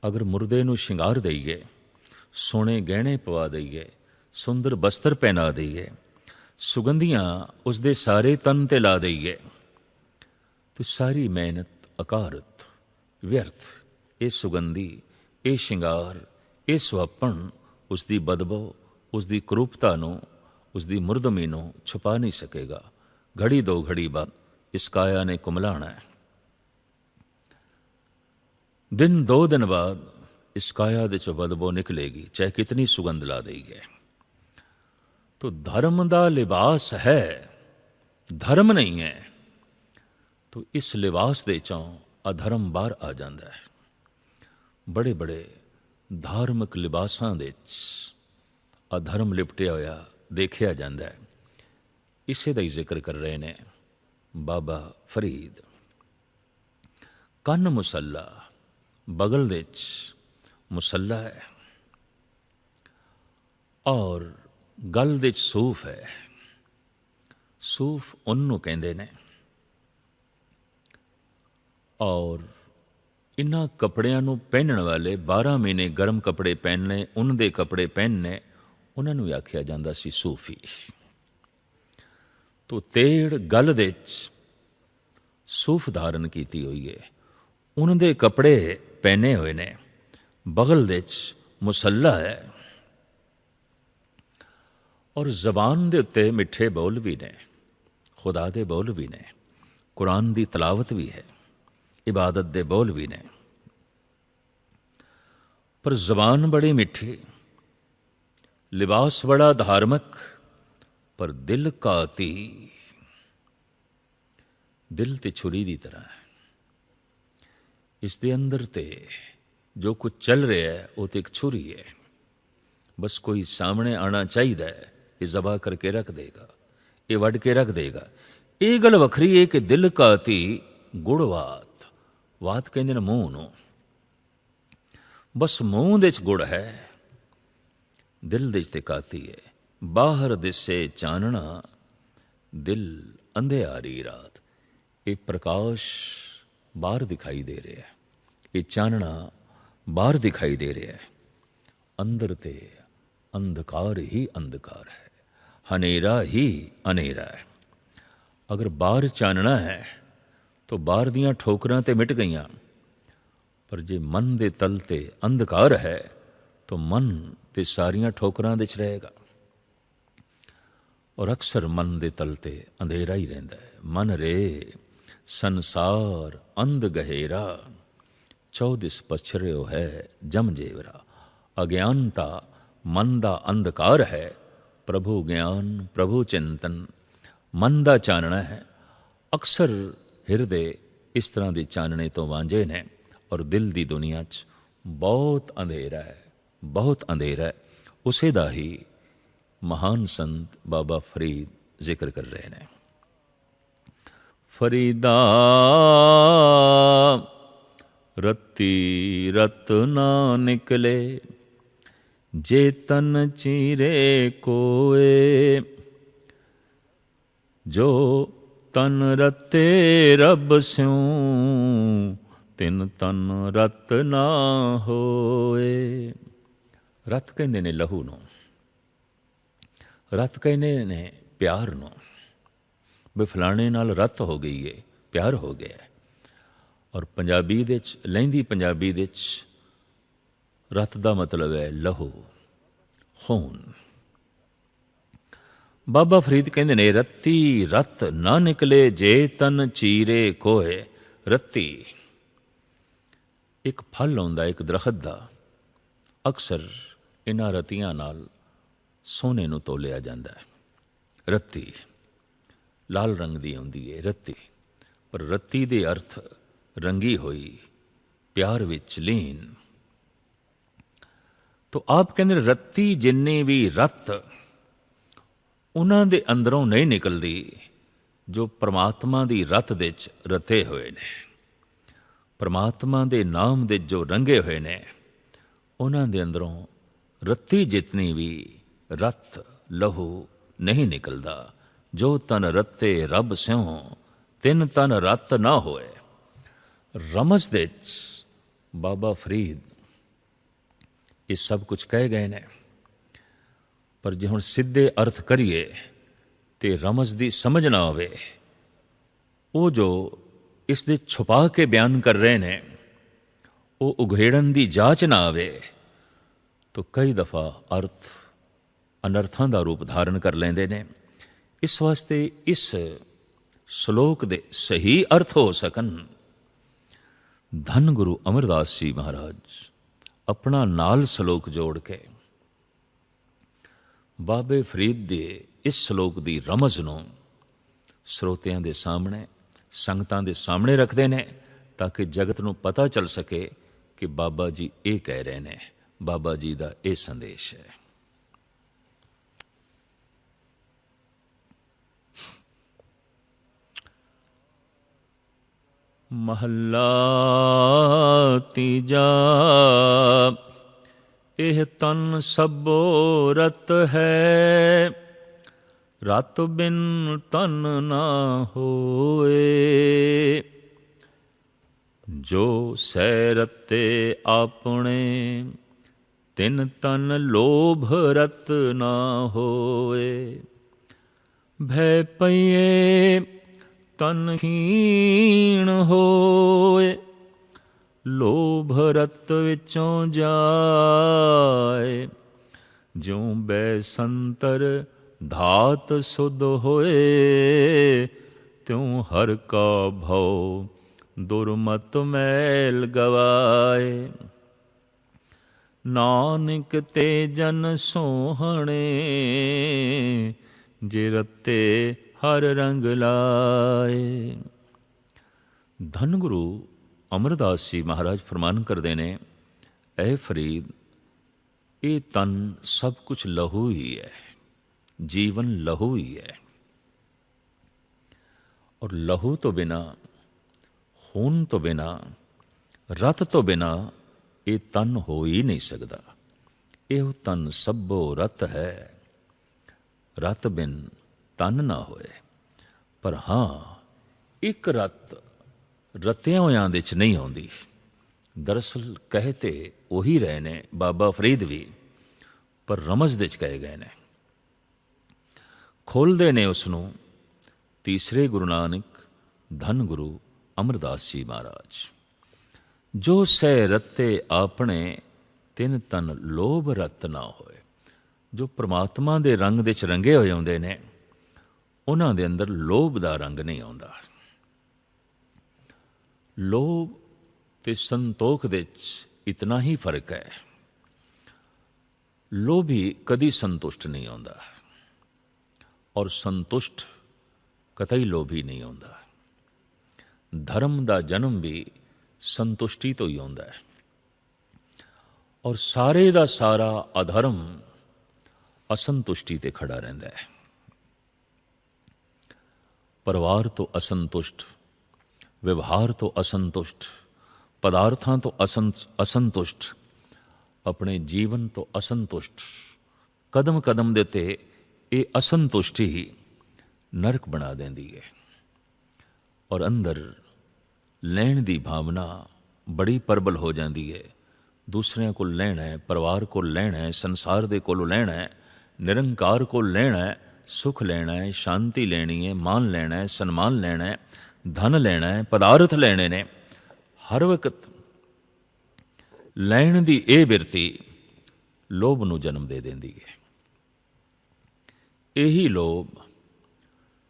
ਅਗਰ ਮੁਰਦੇ ਨੂੰ ਸ਼ਿੰਗਾਰ ਦਈਏ, ਸੋਹਣੇ ਗਹਿਣੇ ਪਵਾ ਦਈਏ, ਸੁੰਦਰ ਬਸਤਰ ਪਹਿਨਾ ਦਈਏ, ਸੁਗੰਧੀਆਂ ਉਸਦੇ ਸਾਰੇ ਤਨ ਤੇ ਲਾ ਦਈਏ, ਤਾਂ ਸਾਰੀ ਮਿਹਨਤ ਅਕਾਰਤ, ਵਿਅਰਥ। ਇਹ ਸੁਗੰਧੀ, ਇਹ ਸ਼ਿੰਗਾਰ, ਇਹ ਸੁਹੱਪਣ ਉਸਦੀ ਬਦਬੂ, ਉਸਦੀ ਕਰੂਪਤਾ ਨੂੰ, उसकी मुर्दमी नूं छुपा नहीं सकेगा। घड़ी दो घड़ी बाद इस काया ने कुमलाना है। दिन दो दिन बाद इस काया दे चों बदबू निकलेगी, चाहे कितनी सुगंध ला दी है। तो धर्म का लिबास है, धर्म नहीं है, तो इस लिबास दे चों अधर्म बाहर आ जाता है। बड़े बड़े धार्मिक लिबासां दे अधर्म लिपटिया होया देखिया जाता है। इसे का ही जिक्र कर रहे ने बाबा फरीद। कन्न मुसल्ला, बगल दे मुसल्ला है, और गल दे सूफ है। सूफ उन्नू कहते ने, और इन्हां कपड़ियां नूं पहनण वाले 12 महीने गर्म कपड़े पहनने, उन दे कपड़े पहनने, उन्होंने आख्या जाता सी सूफी। तो तेड़ गल दे सूफ धारण की हुई है, उनके कपड़े पहने हुए ने, बगल दे मुसल्ला है, और जबान दे उत्ते मिठे बोल भी ने, खुदा दे बोल भी ने, कुरान की तलावत भी है, इबादत दे बोल भी ने। पर जबान बड़ी मिठी, लिबास बड़ा धार्मिक, पर दिल काती, दिल ते छुरी की तरह है। इस दे अंदर ते जो कुछ चल रहा है वो तो एक छुरी है, बस कोई सामने आना चाहिए, ये जबा करके रख देगा, ये वड के रख देगा। ये गल वखरी है कि दिल काती गुड़वात, वात कहते ने मूँह नूं, बस मूँह दे गुड़ है, दिल दे ते काती है। बाहर दिसे चानना, दिल अंधेरी रात। एक प्रकाश बाहर दिखाई दे रहा है, ये चानना बाहर दिखाई दे रहा है, अंदर ते अंधकार ही अंधकार है, हनेरा ही अनेरा है। अगर बाहर चानना है तो बाहर दियां ठोकरां ते मिट गईयां, पर जे मन दे तल ते अंधकार है तो मन ते सारियां ठोकरां दे च रहेगा। और अक्सर मन दे तल ते अंधेरा ही रहिंदा है। मन रे संसार अंध गहेरा, चौदिस पछरियो है जम जेवरा। अज्ञानता मन दा अंधकार है, प्रभु ज्ञान प्रभु चिंतन मन दा चानना है। अक्सर हिरदे इस तरह के चानने तो वांझे ने, और दिल की दुनिया च बहुत अंधेरा है, बहुत अंधेरा है। उसे दा ही महान संत बाबा फरीद जिक्र कर रहे हैं। फरीदा रत्ती रत ना निकले, जे तन चीरे कोए, जो तन रते रब स्यों, तिन तन रत ना होए। रत कहते ने लहू नूं, रत कहने ने प्यार नूं, भी फलाने नाल रत हो गई है, प्यार हो गया है। और पंजाबी दे च, लहिंदी पंजाबी दे च रत दा मतलब है लहू, खून। बाबा फरीद कहते ने रत्ती रत ना निकले, जे तन चीरे कोए। रत्ती एक फल होंदा, एक दरखत दा, अक्सर इन्हां रत्तियां नाल सोने नूं तोलिया जाता है। रत्ती लाल रंग दी होंदी है रत्ती, पर रत्ती दे अर्थ रंगी हुई, प्यार विच लीन। तो आप कहते रत्ती जिन्नी भी रत उन्हां दे अंदरों नहीं निकलदी, जो परमात्मा दी रत दे च रते हुए ने, परमात्मा दे नाम दे जो रंगे हुए ने, उन्हां दे अंदरों रत्ती जितनी भी रत लहू नहीं निकलदा। जो तन रते रब स्यों, तिन तन रत ना होए। रमज दे बाबा फरीद ये सब कुछ कह गए ने, पर जे हुण सीधे अर्थ करिए ते रमज दी समझ ना आवे, वो जो इस दे छुपा के बयान कर रहे ने, वो उघेड़न दी जांच ना आवे, तो कई दफा अर्थ ਅਨਰਥਾਂ ਦਾ ਰੂਪ ਧਾਰਨ ਕਰ ਲੈਂਦੇ ਨੇ। ਇਸ ਵਾਸਤੇ ਇਸ ਸ਼ਲੋਕ ਦੇ ਸਹੀ ਅਰਥ ਹੋ ਸਕਣ, ਧੰਨ ਗੁਰੂ ਅਮਰਦਾਸ ਜੀ ਮਹਾਰਾਜ ਆਪਣਾ ਨਾਲ ਸ਼ਲੋਕ ਜੋੜ ਕੇ ਬਾਬੇ ਫਰੀਦ ਦੇ ਇਸ ਸ਼ਲੋਕ ਦੀ ਰਮਜ਼ ਨੂੰ ਸਰੋਤਿਆਂ ਦੇ ਸਾਹਮਣੇ, ਸੰਗਤਾਂ ਦੇ ਸਾਹਮਣੇ ਰੱਖਦੇ ਨੇ, ਤਾਂ ਕਿ ਜਗਤ ਨੂੰ ਪਤਾ ਚੱਲ ਸਕੇ ਕਿ ਬਾਬਾ ਜੀ ਇਹ ਕਹਿ ਰਹੇ ਨੇ, ਬਾਬਾ ਜੀ ਦਾ ਇਹ ਸੰਦੇਸ਼ ਹੈ। ਮਹੱਲਾ ਤੀਜਾ। ਇਹ ਤਨ ਸਭੋ ਰਤ ਹੈ, ਰਤ ਬਿਨ ਤਨ ਨਾ ਹੋਏ। ਜੋ ਸੈ ਰਤੇ ਆਪਣੇ, ਤਿਨ ਤਨ ਲੋਭ ਰਤ ਨਾ ਹੋਏ। ਭੈ ਪਈਏ ਤਨ ਖੀਣ ਹੋਏ, ਲੋਭ ਰਤ ਵਿੱਚੋਂ ਜਾਏ। ਜਿਉ ਬੈ ਸੰਤਰ ਧਾਤ ਸੁਧ ਹੋਏ, ਤਿਉ ਹਰ ਕਾ ਭਉ ਦੁਰਮਤ ਮੈਲ ਗਵਾਏ। ਨਾਨਕ ਤੇ ਜਨ ਸੋਹਣੇ, ਜੇ ਰਤੇ ਹਰ ਰੰਗ ਲਾਏ। ਧੰਨ ਗੁਰੂ ਅਮਰਦਾਸ ਜੀ ਮਹਾਰਾਜ ਫਰਮਾਨ ਕਰਦੇ ਨੇ, ਐ ਫਰੀਦ, ਇਹ ਤਨ ਸਭ ਕੁਛ ਲਹੂ ਹੀ ਹੈ, ਜੀਵਨ ਲਹੂ ਹੀ ਹੈ। ਔਰ ਲਹੂ ਤੋਂ ਬਿਨਾ, ਖੂਨ ਤੋਂ ਬਿਨਾ, ਰਤ ਤੋਂ ਬਿਨਾ ਇਹ ਤਨ ਹੋ ਹੀ ਨਹੀਂ ਸਕਦਾ। ਇਹੋ ਤਨ ਸਭੋ ਰਤ ਹੈ, ਰਤ ਬਿਨ ਤਨ ਨਾ ਹੋਏ। ਪਰ ਹਾਂ, ਇੱਕ ਰਤ ਰਤਿਆਂ ਹੋਇਆਂ ਦੇ 'ਚ ਨਹੀਂ ਆਉਂਦੀ। ਦਰਅਸਲ ਕਹੇ ਤੇ ਉਹੀ ਰਹੇ ਨੇ ਬਾਬਾ ਫਰੀਦ ਵੀ, ਪਰ ਰਮਜ਼ ਦੇ 'ਚ ਕਹੇ ਗਏ ਨੇ। ਖੋਲ੍ਹਦੇ ਨੇ ਉਸ ਨੂੰ ਤੀਸਰੇ ਗੁਰੂ ਨਾਨਕ ਧੰਨ ਗੁਰੂ ਅਮਰਦਾਸ ਜੀ ਮਹਾਰਾਜ। ਜੋ ਸਹਿ ਰਤੇ ਆਪਣੇ, ਤਿਨ ਤਨ ਲੋਭ ਰਤ ਨਾ ਹੋਏ। ਜੋ ਪ੍ਰਮਾਤਮਾ ਦੇ ਰੰਗ ਦੇ 'ਚ ਰੰਗੇ ਹੋਏ ਆਉਂਦੇ ਨੇ, ਉਹਨਾਂ ਦੇ ਅੰਦਰ ਲੋਭ ਦਾ ਰੰਗ ਨਹੀਂ ਆਉਂਦਾ। ਲੋਭ ਤੇ ਸੰਤੋਖ ਦੇ 'ਚ ਇਤਨਾ ਹੀ ਫਰਕ ਹੈ। ਲੋਭੀ ਕਦੀ ਸੰਤੁਸ਼ਟ ਨਹੀਂ ਆਉਂਦਾ, ਔਰ ਸੰਤੁਸ਼ਟ ਕਤਈ ਲੋਭੀ ਨਹੀਂ ਆਉਂਦਾ। ਧਰਮ ਦਾ ਜਨਮ ਵੀ ਸੰਤੁਸ਼ਟੀ ਤੋਂ ਹੀ ਆਉਂਦਾ ਹੈ, ਔਰ ਸਾਰੇ ਦਾ ਸਾਰਾ ਅਧਰਮ ਅਸੰਤੁਸ਼ਟੀ ਤੇ ਖੜਾ ਰਹਿੰਦਾ ਹੈ। ਪਰਿਵਾਰ ਤੋਂ ਅਸੰਤੁਸ਼ਟ, ਵਿਵਹਾਰ ਤੋਂ ਅਸੰਤੁਸ਼ਟ, ਪਦਾਰਥਾਂ ਤੋਂ ਅਸੰਤੁਸ਼ਟ, ਆਪਣੇ ਜੀਵਨ ਤੋਂ ਅਸੰਤੁਸ਼ਟ, ਕਦਮ ਕਦਮ ਦੇ ਉੱਤੇ ਇਹ ਅਸੰਤੁਸ਼ਟੀ ਹੀ ਨਰਕ ਬਣਾ ਦਿੰਦੀ ਹੈ। ਔਰ ਅੰਦਰ ਲੈਣ ਦੀ ਭਾਵਨਾ ਬੜੀ ਪ੍ਰਬਲ ਹੋ ਜਾਂਦੀ ਹੈ। ਦੂਸਰਿਆਂ ਕੋਲ ਲੈਣਾ ਹੈ, ਪਰਿਵਾਰ ਕੋਲ ਲੈਣਾ ਹੈ, ਸੰਸਾਰ ਦੇ ਕੋਲੋਂ ਲੈਣਾ ਹੈ, ਨਿਰੰਕਾਰ ਕੋਲ ਲੈਣਾ ਹੈ, ਸੁਖ ਲੈਣਾ ਹੈ, ਸ਼ਾਂਤੀ ਲੈਣੀ ਹੈ, ਮਾਨ ਲੈਣਾ ਹੈ, ਸਨਮਾਨ ਲੈਣਾ ਹੈ, ਧਨ ਲੈਣਾ ਹੈ, ਪਦਾਰਥ ਲੈਣੇ ਨੇ। ਹਰ ਵਕਤ ਲੈਣ ਦੀ ਇਹ ਬਿਰਤੀ ਲੋਭ ਨੂੰ ਜਨਮ ਦੇ ਦਿੰਦੀ ਹੈ। ਇਹੀ ਲੋਭ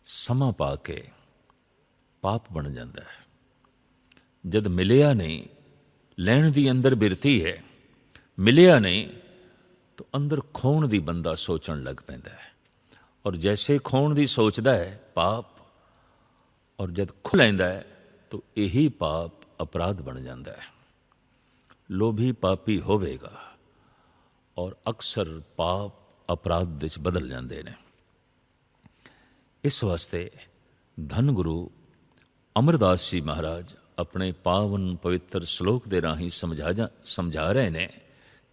ਸਮਾਂ ਪਾ ਕੇ ਪਾਪ ਬਣ ਜਾਂਦਾ ਹੈ। ਜਦ ਮਿਲਿਆ ਨਹੀਂ, ਲੈਣ ਦੀ ਅੰਦਰ ਬਿਰਤੀ ਹੈ, ਮਿਲਿਆ ਨਹੀਂ ਤਾਂ ਅੰਦਰ ਖੋਣ ਦੀ ਬੰਦਾ ਸੋਚਣ ਲੱਗ ਪੈਂਦਾ ਹੈ। ਔਰ ਜੈਸੇ ਖੋਣ ਦੀ ਸੋਚਦਾ ਹੈ ਪਾਪ, ਔਰ ਜਦ ਖੋ ਲੈਂਦਾ ਹੈ ਤਾਂ ਇਹੀ ਪਾਪ ਅਪਰਾਧ ਬਣ ਜਾਂਦਾ ਹੈ। ਲੋਭੀ ਪਾਪੀ ਹੋਵੇਗਾ, ਔਰ ਅਕਸਰ ਪਾਪ ਅਪਰਾਧ ਦੇ ਵਿੱਚ ਬਦਲ ਜਾਂਦੇ ਨੇ। ਇਸ ਵਾਸਤੇ ਧੰਨ ਗੁਰੂ ਅਮਰਦਾਸ ਜੀ ਮਹਾਰਾਜ ਆਪਣੇ ਪਾਵਨ ਪਵਿੱਤਰ ਸ਼ਲੋਕ ਦੇ ਰਾਹੀਂ ਸਮਝਾ ਰਹੇ ਨੇ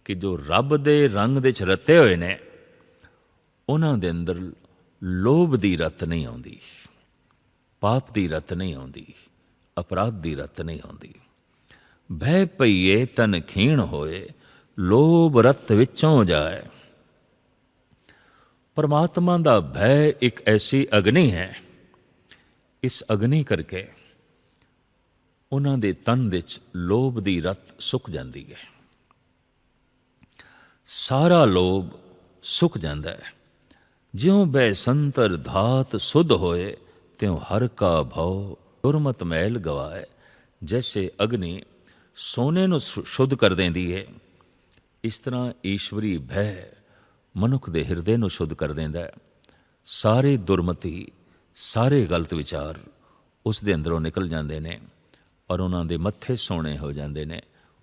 ਕਿ ਜੋ ਰੱਬ ਦੇ ਰੰਗ ਦੇ 'ਚ ਰਤੇ ਹੋਏ ਨੇ, ਉਹਨਾਂ ਦੇ ਅੰਦਰ ਲੋਭ ਦੀ ਰਤ ਨਹੀਂ ਆਉਂਦੀ, ਪਾਪ ਦੀ ਰਤ ਨਹੀਂ ਆਉਂਦੀ, ਅਪਰਾਧ ਦੀ ਰਤ ਨਹੀਂ ਆਉਂਦੀ। ਭੈ ਪਈਏ ਤਨ ਖੀਣ ਹੋਏ, ਲੋਭ ਰਤ ਵਿੱਚੋਂ ਜਾਏ। ਪਰਮਾਤਮਾ ਦਾ ਭੈ ਇੱਕ ਐਸੀ ਅਗਨੀ ਹੈ, ਇਸ ਅਗਨੀ ਕਰਕੇ ਉਹਨਾਂ ਦੇ ਤਨ ਵਿੱਚ ਲੋਭ ਦੀ ਰਤ ਸੁੱਕ ਜਾਂਦੀ ਹੈ। ਸਾਰਾ ਲੋਭ ਸੁੱਕ ਜਾਂਦਾ ਹੈ। ਜਿਉਂ ਬੈਸੰਤਰ ਧਾਤ ਸੁਧ ਹੋਏ, ਤਿਉਂ ਹਰ ਕਾ ਭਉ ਦੁਰਮਤ ਮੈਲ ਗਵਾਏ। ਜੈਸੇ ਅਗਨੀ ਸੋਨੇ ਨੂੰ ਸ਼ੁੱਧ ਕਰ ਦਿੰਦੀ ਹੈ, ਇਸ ਤਰ੍ਹਾਂ ਈਸ਼ਵਰੀ ਭੈ ਮਨੁੱਖ ਦੇ ਹਿਰਦੇ ਨੂੰ ਸ਼ੁੱਧ ਕਰ ਦਿੰਦਾ ਹੈ। ਸਾਰੇ ਦੁਰਮਤੀ, ਸਾਰੇ ਗਲਤ ਵਿਚਾਰ ਉਸ ਦੇ ਅੰਦਰੋਂ ਨਿਕਲ ਜਾਂਦੇ ਨੇ ਔਰ ਉਹਨਾਂ ਦੇ ਮੱਥੇ ਸੋਹਣੇ ਹੋ ਜਾਂਦੇ ਨੇ।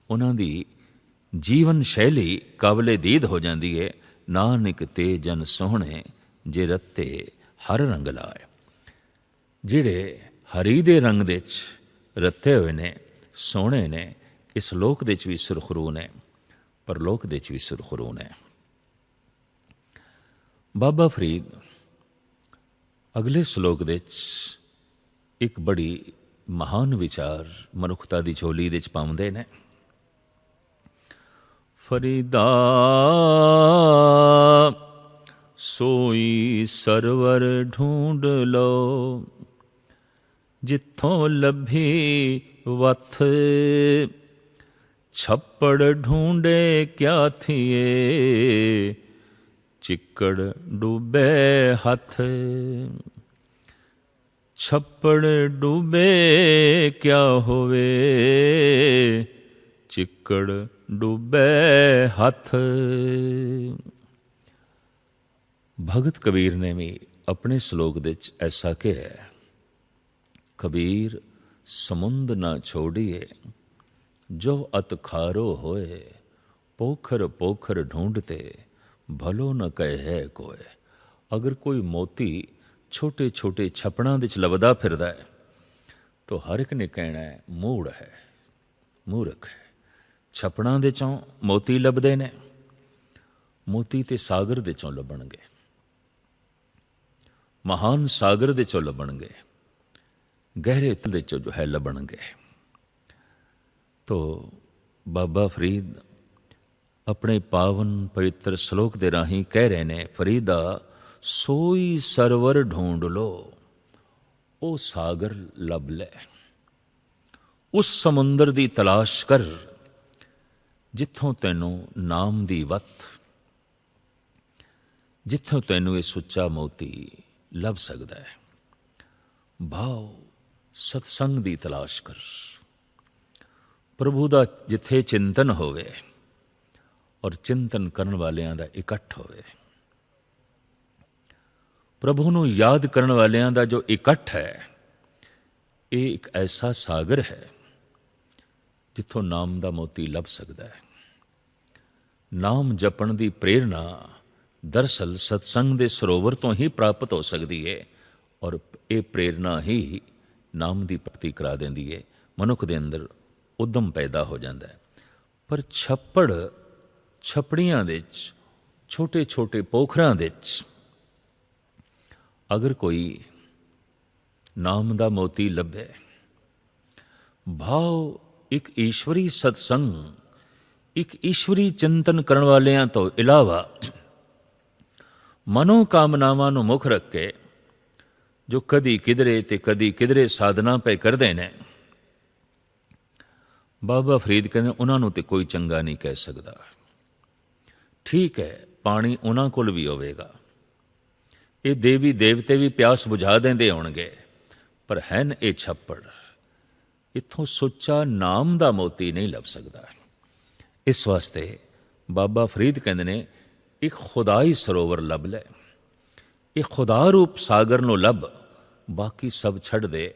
ਉਹਨਾਂ ਦੀ ਜੀਵਨ ਸ਼ੈਲੀ ਕਾਬਲੇ ਦੀਦ ਹੋ ਜਾਂਦੀ ਹੈ। ਨਾਨਕ ਤੇ ਜਨ ਸੋਹਣੇ, ਜੇ ਰੱਤੇ ਹਰ ਰੰਗ ਲਾਏ। ਜਿਹੜੇ ਹਰੀ ਦੇ ਰੰਗ ਦੇ 'ਚ ਰੱਤੇ ਹੋਏ ਨੇ, ਸੋਹਣੇ ਨੇ, ਇਸ ਲੋਕ ਦੇ 'ਚ ਵੀ ਸੁਰਖਰੂ ਨੇ, ਪਰਲੋਕ ਦੇ 'ਚ ਵੀ ਸੁਰਖਰੂ ਨੇ। ਬਾਬਾ ਫਰੀਦ ਅਗਲੇ ਸਲੋਕ ਦੇ 'ਚ ਇੱਕ ਬੜੀ ਮਹਾਨ ਵਿਚਾਰ ਮਨੁੱਖਤਾ ਦੀ ਝੋਲੀ ਦੇ 'ਚ ਪਾਉਂਦੇ ਨੇ। ਫਰੀਦਾ ਸੋਈ ਸਰਵਰ ਢੂੰਡ ਲੋ, ਜਿੱਥੋਂ ਲੱਭੀ ਵਥ, ਛੱਪੜ ਢੂੰਡੇ ਕਿਆ ਥੀਏ, ਚਿੱਕੜ ਡੂਬੇ ਹੱਥ। ਛੱਪੜ ਡੂਬੇ ਕਿਆ ਹੋਵੇ, ਚਿੱਕੜ ਡੂਬੇ ਹੱਥ। ਭਗਤ ਕਬੀਰ ਨੇ ਵੀ ਆਪਣੇ ਸਲੋਕ ਦੇ 'ਚ ਐਸਾ ਕਿਹਾ ਹੈ, ਕਬੀਰ ਸਮੁੰਦ ਨਾ ਛੋੜੀਏ, ਜੋ ਅਤ ਖਾਰੋ ਹੋਏ, ਪੋਖਰ ਪੋਖਰ ਢੂੰਢਤੇ, ਭਲੋ ਨ ਕਹੇ ਕੋਏ। ਅਗਰ ਕੋਈ ਮੋਤੀ ਛੋਟੇ ਛੋਟੇ ਛੱਪੜਾਂ ਦੇ 'ਚ ਲੱਭਦਾ ਫਿਰਦਾ ਹੈ, ਤਾਂ ਹਰ ਇੱਕ ਨੇ ਕਹਿਣਾ ਹੈ ਮੂੜ ਹੈ, ਮੂਰਖ ਹੈ। ਛੱਪੜਾਂ ਦੇ 'ਚੋਂ ਮੋਤੀ ਲੱਭਦੇ ਨੇ, ਮੋਤੀ ਤੇ ਸਾਗਰ ਦੇ 'ਚੋਂ ਲੱਭਣਗੇ, ਮਹਾਨ ਸਾਗਰ ਦੇ 'ਚੋਂ ਲੱਭਣਗੇ, ਗਹਿਰੇ ਤਲ ਦੇ 'ਚੋਂ ਜੋ ਹੈ ਲੱਭਣਗੇ। ਤੋ ਬਾਬਾ ਫਰੀਦ ਆਪਣੇ ਪਾਵਨ ਪਵਿੱਤਰ ਸਲੋਕ ਦੇ ਰਾਹੀਂ ਕਹਿ ਰਹੇ ਨੇ, ਫਰੀਦਾ ਸੋਈ ਸਰਵਰ ਢੂੰਡ ਲੋ, ਉਹ ਸਾਗਰ ਲੱਭ ਲੈ, ਉਸ ਸਮੁੰਦਰ ਦੀ ਤਲਾਸ਼ ਕਰ, ਜਿੱਥੋਂ ਤੈਨੂੰ ਨਾਮ ਦੀ ਵਤ, ਜਿੱਥੋਂ ਤੈਨੂੰ ਇਹ ਸੁੱਚਾ ਮੋਤੀ ਲੱਭ ਸਕਦਾ ਹੈ। ਭਾਵ ਸਤਸੰਗ ਦੀ ਤਲਾਸ਼ ਕਰ, ਪ੍ਰਭੂ ਦਾ ਜਿੱਥੇ ਚਿੰਤਨ ਹੋਵੇ ਔਰ ਚਿੰਤਨ ਕਰਨ ਵਾਲਿਆਂ ਦਾ ਇਕੱਠ ਹੋਵੇ, ਪ੍ਰਭੂ ਨੂੰ ਯਾਦ ਕਰਨ ਵਾਲਿਆਂ ਦਾ ਜੋ ਇਕੱਠ ਹੈ, ਇਹ ਇੱਕ ਐਸਾ ਸਾਗਰ ਹੈ ਜਿੱਥੋਂ ਨਾਮ ਦਾ ਮੋਤੀ ਲੱਭ ਸਕਦਾ ਹੈ। ਨਾਮ ਜਪਣ ਦੀ ਪ੍ਰੇਰਨਾ ਦਰਅਸਲ ਸਤਸੰਗ ਦੇ ਸਰੋਵਰ ਤੋਂ ਹੀ ਪ੍ਰਾਪਤ ਹੋ ਸਕਦੀ ਹੈ ਔਰ ਇਹ ਪ੍ਰੇਰਨਾ ਹੀ ਨਾਮ ਦੀ ਭਗਤੀ ਕਰਾ ਦਿੰਦੀ ਹੈ। ਮਨੁੱਖ ਦੇ ਅੰਦਰ ਉਦਮ ਪੈਦਾ ਹੋ ਜਾਂਦਾ ਹੈ। ਪਰ ਛੱਪੜ ਛੱਪੜੀਆਂ ਦੇ 'ਚ, ਛੋਟੇ ਛੋਟੇ ਪੋਖਰਾਂ ਦੇ 'ਚ ਅਗਰ ਕੋਈ ਨਾਮ ਦਾ ਮੋਤੀ ਲੱਭੇ, ਭਾਵ ਇੱਕ ਈਸ਼ਵਰੀ ਸਤਸੰਗ, ਇੱਕ ਈਸ਼ਵਰੀ ਚਿੰਤਨ ਕਰਨ ਵਾਲਿਆਂ ਤੋਂ ਇਲਾਵਾ ਮਨੋ ਕਾਮਨਾਵਾਂ ਨੂੰ ਮੁੱਖ ਰੱਖ ਕੇ ਜੋ ਕਦੀ ਕਿਧਰੇ ਤੇ ਕਦੀ ਕਿਧਰੇ ਸਾਧਨਾ ਪਏ ਕਰਦੇ ਨੇ, ਬਾਬਾ ਫਰੀਦ ਕਹਿੰਦੇ ਉਹਨਾਂ ਨੂੰ ਤੇ ਕੋਈ ਚੰਗਾ ਨਹੀਂ ਕਹਿ ਸਕਦਾ। ਠੀਕ ਹੈ, ਪਾਣੀ ਉਹਨਾਂ ਕੋਲ ਵੀ ਹੋਵੇਗਾ, ਇਹ ਦੇਵੀ ਦੇਵਤੇ ਵੀ ਪਿਆਸ ਬੁਝਾ ਦਿੰਦੇ ਹੋਣਗੇ, ਪਰ ਹਨ ਇਹ ਛੱਪੜ, ਇੱਥੋਂ ਸੁੱਚਾ ਨਾਮ ਦਾ ਮੋਤੀ ਨਹੀਂ ਲੱਭ ਸਕਦਾ। ਇਸ ਵਾਸਤੇ ਬਾਬਾ ਫਰੀਦ ਕਹਿੰਦੇ ਨੇ, ਇੱਕ ਖੁਦਾਈ ਸਰੋਵਰ ਲੱਭ ਲੈ, ਇਹ ਖੁਦਾ ਰੂਪ ਸਾਗਰ ਨੂੰ ਲੱਭ, ਬਾਕੀ ਸਭ ਛੱਡ ਦੇ।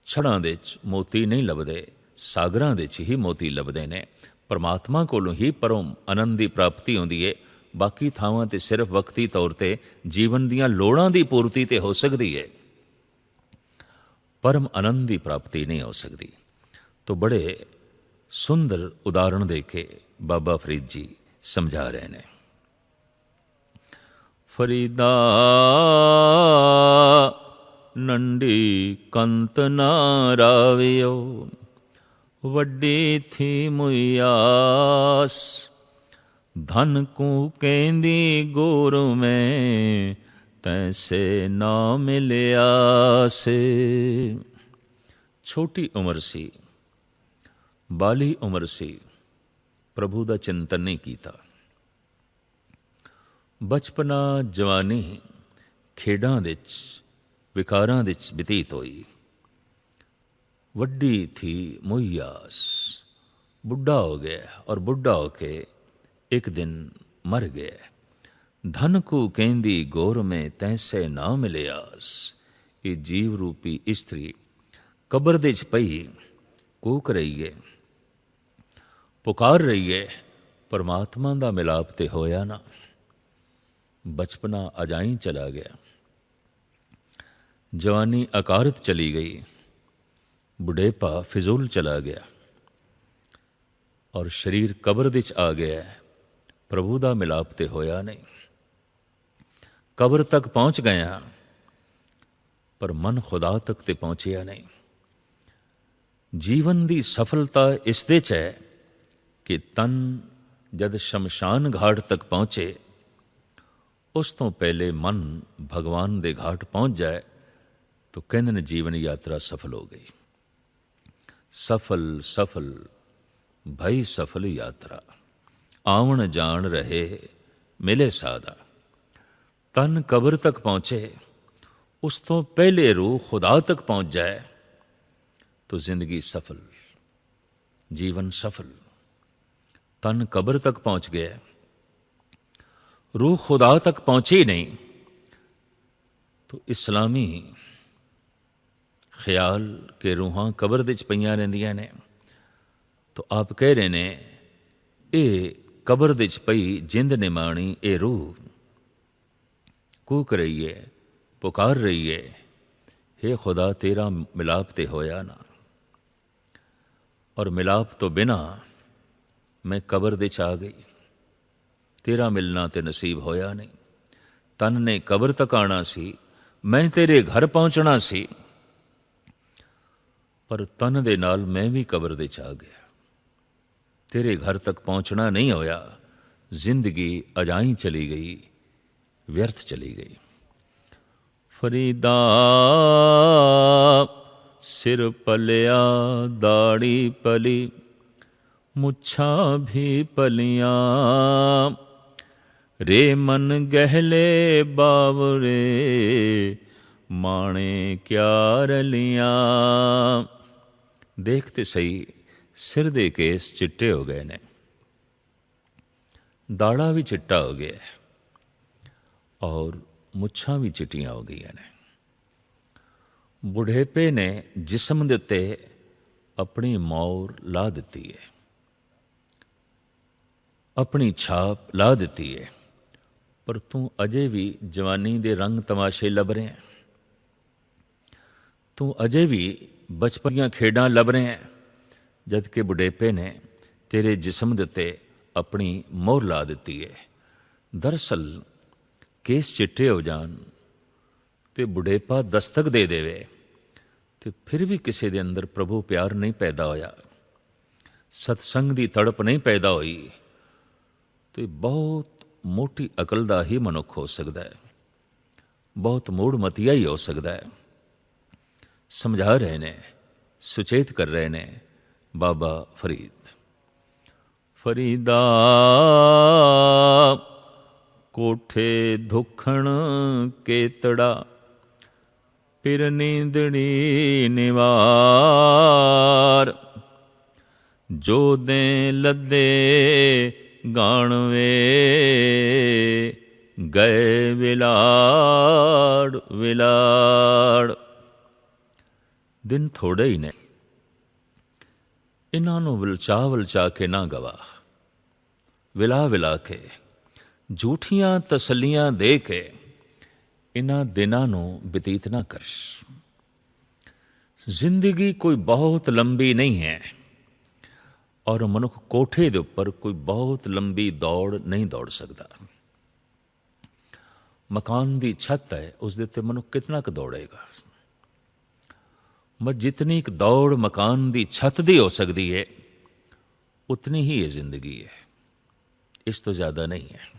ਛੜਾਂ ਦੇ 'ਚ ਮੋਤੀ ਨਹੀਂ ਲੱਭਦੇ, ਸਾਗਰਾਂ ਦੇ 'ਚ ਹੀ ਮੋਤੀ ਲੱਭਦੇ ਨੇ। ਪਰਮਾਤਮਾ ਕੋਲੋਂ ਹੀ ਪਰਮ ਆਨੰਦ ਦੀ ਪ੍ਰਾਪਤੀ ਹੁੰਦੀ ਹੈ। ਬਾਕੀ ਥਾਵਾਂ 'ਤੇ ਸਿਰਫ ਵਕਤੀ ਤੌਰ 'ਤੇ ਜੀਵਨ ਦੀਆਂ ਲੋੜਾਂ ਦੀ ਪੂਰਤੀ ਤੇ ਹੋ ਸਕਦੀ ਹੈ, ਪਰਮ ਆਨੰਦ ਦੀ ਪ੍ਰਾਪਤੀ ਨਹੀਂ ਹੋ ਸਕਦੀ। ਤੋ ਬੜੇ ਸੁੰਦਰ ਉਦਾਹਰਣ ਦੇ ਕੇ ਬਾਬਾ ਫਰੀਦ ਜੀ ਸਮਝਾ ਰਹੇ ਨੇ। ਫਰੀਦਾ ਨੰਡੀ ਕੰਤ ਨਾ ਰਾਵਿਓ, ਵੱਡੀ ਥੀ ਮੁਆਸ, ਧਨ ਕੂ ਕਹਿੰਦੀ ਗੁਰ ਮੈਂ, ਤੈਸੇ ਨਾ ਮਿਲਿਆ ਸੇ। ਛੋਟੀ ਉਮਰ ਸੀ, ਬਾਲੀ ਉਮਰ ਸੀ, ਪ੍ਰਭੂ ਦਾ ਚਿੰਤਨ ਨਹੀਂ ਕੀਤਾ। ਬਚਪਨਾ ਜਵਾਨੀ ਖੇਡਾਂ ਵਿੱਚ ਵਿਕਾਰਾਂ ਵਿੱਚ ਬਤੀਤ ਹੋਈ। ਵੱਡੀ ਥੀ ਮੁਹੱਈਆਸ, ਬੁੱਢਾ ਹੋ ਗਿਆ ਔਰ ਬੁੱਢਾ ਹੋ ਕੇ ਇੱਕ ਦਿਨ ਮਰ ਗਿਆ। ਧਨ ਕੋ ਕਹਿੰਦੀ ਗੌਰ ਮੈਂ ਤੈਸੇ ਨਾ ਮਿਲਿਆਸ। ਇਹ ਜੀਵ ਰੂਪੀ ਇਸਤਰੀ ਕਬਰ ਦੇ 'ਚ ਪਈ ਕੂਕ ਰਹੀ ਹੈ, ਪੁਕਾਰ ਰਹੀ ਹੈ, ਪਰਮਾਤਮਾ ਦਾ ਮਿਲਾਪ ਤੇ ਹੋਇਆ ਨਾ। ਬਚਪਨਾ ਅਜਾਈਂ ਚਲਾ ਗਿਆ, ਜਵਾਨੀ ਅਕਾਰਤ ਚਲੀ ਗਈ, ਬੁਢੇਪਾ ਫਿਜ਼ੂਲ ਚਲਾ ਗਿਆ ਔਰ ਸਰੀਰ ਕਬਰ ਦੇ 'ਚ ਆ ਗਿਆ। ਪ੍ਰਭੂ ਦਾ ਮਿਲਾਪ ਤੇ ਹੋਇਆ ਨਹੀਂ। ਕਬਰ ਤੱਕ ਪਹੁੰਚ ਗਏ ਹਾਂ ਪਰ ਮਨ ਖੁਦਾ ਤੱਕ ਤੇ ਪਹੁੰਚਿਆ ਨਹੀਂ। ਜੀਵਨ ਦੀ ਸਫਲਤਾ ਇਸ ਦੇ 'ਚ ਹੈ ਕਿ ਤਨ ਜਦ ਸ਼ਮਸ਼ਾਨ ਘਾਟ ਤੱਕ ਪਹੁੰਚੇ, ਉਸ ਤੋਂ ਪਹਿਲੇ ਮਨ ਭਗਵਾਨ ਦੇ ਘਾਟ ਪਹੁੰਚ ਜਾਏ ਤਾਂ ਕਹਿੰਦੇ ਨੇ ਜੀਵਨ ਯਾਤਰਾ ਸਫਲ ਹੋ ਗਈ। ਸਫਲ ਸਫਲ ਭਈ ਸਫਲ ਯਾਤਰਾ, ਆਵਣ ਜਾਣ ਰਹੇ ਮਿਲੇ ਸਾਦਾ। ਤਨ ਕਬਰ ਤੱਕ ਪਹੁੰਚੇ, ਉਸ ਤੋਂ ਪਹਿਲੇ ਰੂਹ ਖੁਦਾ ਤੱਕ ਪਹੁੰਚ ਜਾਏ ਤਾਂ ਜ਼ਿੰਦਗੀ ਸਫਲ, ਜੀਵਨ ਸਫਲ। ਤਨ ਕਬਰ ਤੱਕ ਪਹੁੰਚ ਗਿਆ, ਰੂਹ ਖੁਦਾ ਤੱਕ ਪਹੁੰਚੀ ਨਹੀਂ ਤਾਂ ਇਸਲਾਮੀ ਖਿਆਲ ਕਿ ਰੂਹਾਂ ਕਬਰ ਦੇ 'ਚ ਪਈਆਂ ਰਹਿੰਦੀਆਂ ਨੇ। ਤਾਂ ਆਪ ਕਹਿ ਰਹੇ ਨੇ ਇਹ ਕਬਰ ਦੇ 'ਚ ਪਈ ਜਿੰਦ ਨਿਮਾਣੀ ਇਹ ਰੂਹ ਕੂਕ ਰਹੀ ਹੈ, ਪੁਕਾਰ ਰਹੀ ਹੈ, ਹੇ ਖੁਦਾ ਤੇਰਾ ਮਿਲਾਪ ਤੇ ਹੋਇਆ ਨਾ। ਔਰ ਮਿਲਾਪ ਤੋਂ ਬਿਨਾ ਮੈਂ ਕਬਰ ਦੇ 'ਚ ਆ ਗਈ, ਤੇਰਾ ਮਿਲਣਾ ਤੇ ਨਸੀਬ ਹੋਇਆ ਨਹੀਂ। ਤਨ ਨੇ ਕਬਰ ਤੱਕ ਆਉਣਾ ਸੀ, ਮੈਂ ਤੇਰੇ ਘਰ ਪਹੁੰਚਣਾ ਸੀ, ਪਰ ਤਨ ਦੇ ਨਾਲ ਮੈਂ ਵੀ ਕਬਰ ਦੇ 'ਚ ਆ ਗਿਆ। ਤੇਰੇ ਘਰ ਤੱਕ ਪਹੁੰਚਣਾ ਨਹੀਂ ਹੋਇਆ। ਜ਼ਿੰਦਗੀ ਅਜਾਈਂ ਚਲੀ ਗਈ, ਵਿਅਰਥ ਚਲੀ ਗਈ। ਫਰੀਦਾ ਸਿਰ ਪਲਿਆ, ਦਾੜੀ ਪਲੀ, ਮੁੱਛਾਂ ਵੀ ਪਲੀਆਂ, ਰੇ ਮਨ ਗਹਿਲੇ ਬਾਵਰੇ, ਮਾਣੇ ਕਿਆ ਰਲੀਆਂ। ਦੇਖ ਤੇ ਸਹੀ, ਸਿਰ ਦੇ ਕੇਸ ਚਿੱਟੇ ਹੋ ਗਏ ਨੇ, ਦਾੜਾ ਵੀ ਚਿੱਟਾ ਹੋ ਗਿਆ ਔਰ ਮੁੱਛਾਂ ਵੀ ਚਿੱਟੀਆਂ ਹੋ ਗਈਆਂ ਨੇ। ਬੁਢੇਪੇ ਨੇ ਜਿਸਮ ਦੇ ਉੱਤੇ ਆਪਣੀ ਮੌਰ ਲਾ ਦਿੱਤੀ ਹੈ, ਆਪਣੀ ਛਾਪ ਲਾ ਦਿੱਤੀ ਹੈ, ਪਰ ਤੂੰ ਅਜੇ ਵੀ ਜਵਾਨੀ ਦੇ ਰੰਗ ਤਮਾਸ਼ੇ ਲੱਭ ਰਿਹਾ, ਤੂੰ ਅਜੇ ਵੀ ਬਚਪਨ ਦੀਆਂ ਖੇਡਾਂ ਲੱਭ ਰਿਹਾ, ਜਦ ਕਿ ਬੁਢੇਪੇ ਨੇ ਤੇਰੇ ਜਿਸਮ ਦੇ ਉੱਤੇ ਆਪਣੀ ਮੋਹਰ ਲਾ ਦਿੱਤੀ ਹੈ। ਦਰਅਸਲ ਕੇਸ ਚਿੱਟੇ ਹੋ ਜਾਣ ਤੇ ਬੁਢੇਪਾ ਦਸਤਕ ਦੇ ਦੇਵੇ ਤੇ ਫਿਰ ਵੀ ਕਿਸੇ ਦੇ ਅੰਦਰ ਪ੍ਰਭੂ ਪਿਆਰ ਨਹੀਂ ਪੈਦਾ ਹੋਇਆ, ਸਤਸੰਗ ਦੀ ਤੜਪ ਨਹੀਂ ਪੈਦਾ ਹੋਈ, ਤੇ ਬਹੁਤ ਮੋਟੀ ਅਕਲ ਦਾ ਹੀ ਮਨੁੱਖ ਹੋ ਸਕਦਾ ਹੈ, ਬਹੁਤ ਮੂੜਮਤੀਆ ਹੀ ਹੋ ਸਕਦਾ ਹੈ। ਸਮਝਾ ਰਹੇ ਨੇ, ਸੁਚੇਤ ਕਰ ਰਹੇ ਨੇ ਬਾਬਾ ਫਰੀਦ। ਫਰੀਦਾ ਕੋਠੇ ਧੁਖਣ ਕੇਤੜਾ, ਫਿਰ ਨੀਂਦੜੀ ਨਿਵਾਰ, ਜੋ ਦੇ ਲੱਦੇ ਗਾਣਵੇ, ਗਏ ਵਿਲਾੜ ਵਿਲਾੜ। ਦਿਨ ਥੋੜੇ ਹੀ ਨੇ, ਇਹਨਾਂ ਨੂੰ ਵਿਲਚਾ ਕੇ ਨਾ ਗਵਾ, ਵਿਲਾ ਵਿਲਾ ਕੇ, ਝੂਠੀਆਂ ਤਸੱਲੀਆਂ ਦੇ ਕੇ ਇਹਨਾਂ ਦਿਨਾਂ ਨੂੰ ਬਤੀਤ ਨਾ ਕਰ। ਜ਼ਿੰਦਗੀ ਕੋਈ ਬਹੁਤ ਲੰਬੀ ਨਹੀਂ ਹੈ ਔਰ ਮਨੁੱਖ ਕੋਠੇ ਦੇ ਉੱਪਰ ਕੋਈ ਬਹੁਤ ਲੰਬੀ ਦੌੜ ਨਹੀਂ ਦੌੜ ਸਕਦਾ। ਮਕਾਨ ਦੀ ਛੱਤ ਹੈ, ਉਸ ਦੇ ਉੱਤੇ ਮਨੁੱਖ ਕਿਤਨਾ ਕੁ ਦੌੜੇਗਾ। ਜਿਤਨੀ ਇੱਕ ਦੌੜ ਮਕਾਨ ਦੀ ਛੱਤ ਦੀ ਹੋ ਸਕਦੀ ਹੈ, ਉਤਨੀ ਹੀ ਇਹ ਜ਼ਿੰਦਗੀ ਹੈ, ਇਸ ਤੋਂ ਜ਼ਿਆਦਾ ਨਹੀਂ ਹੈ।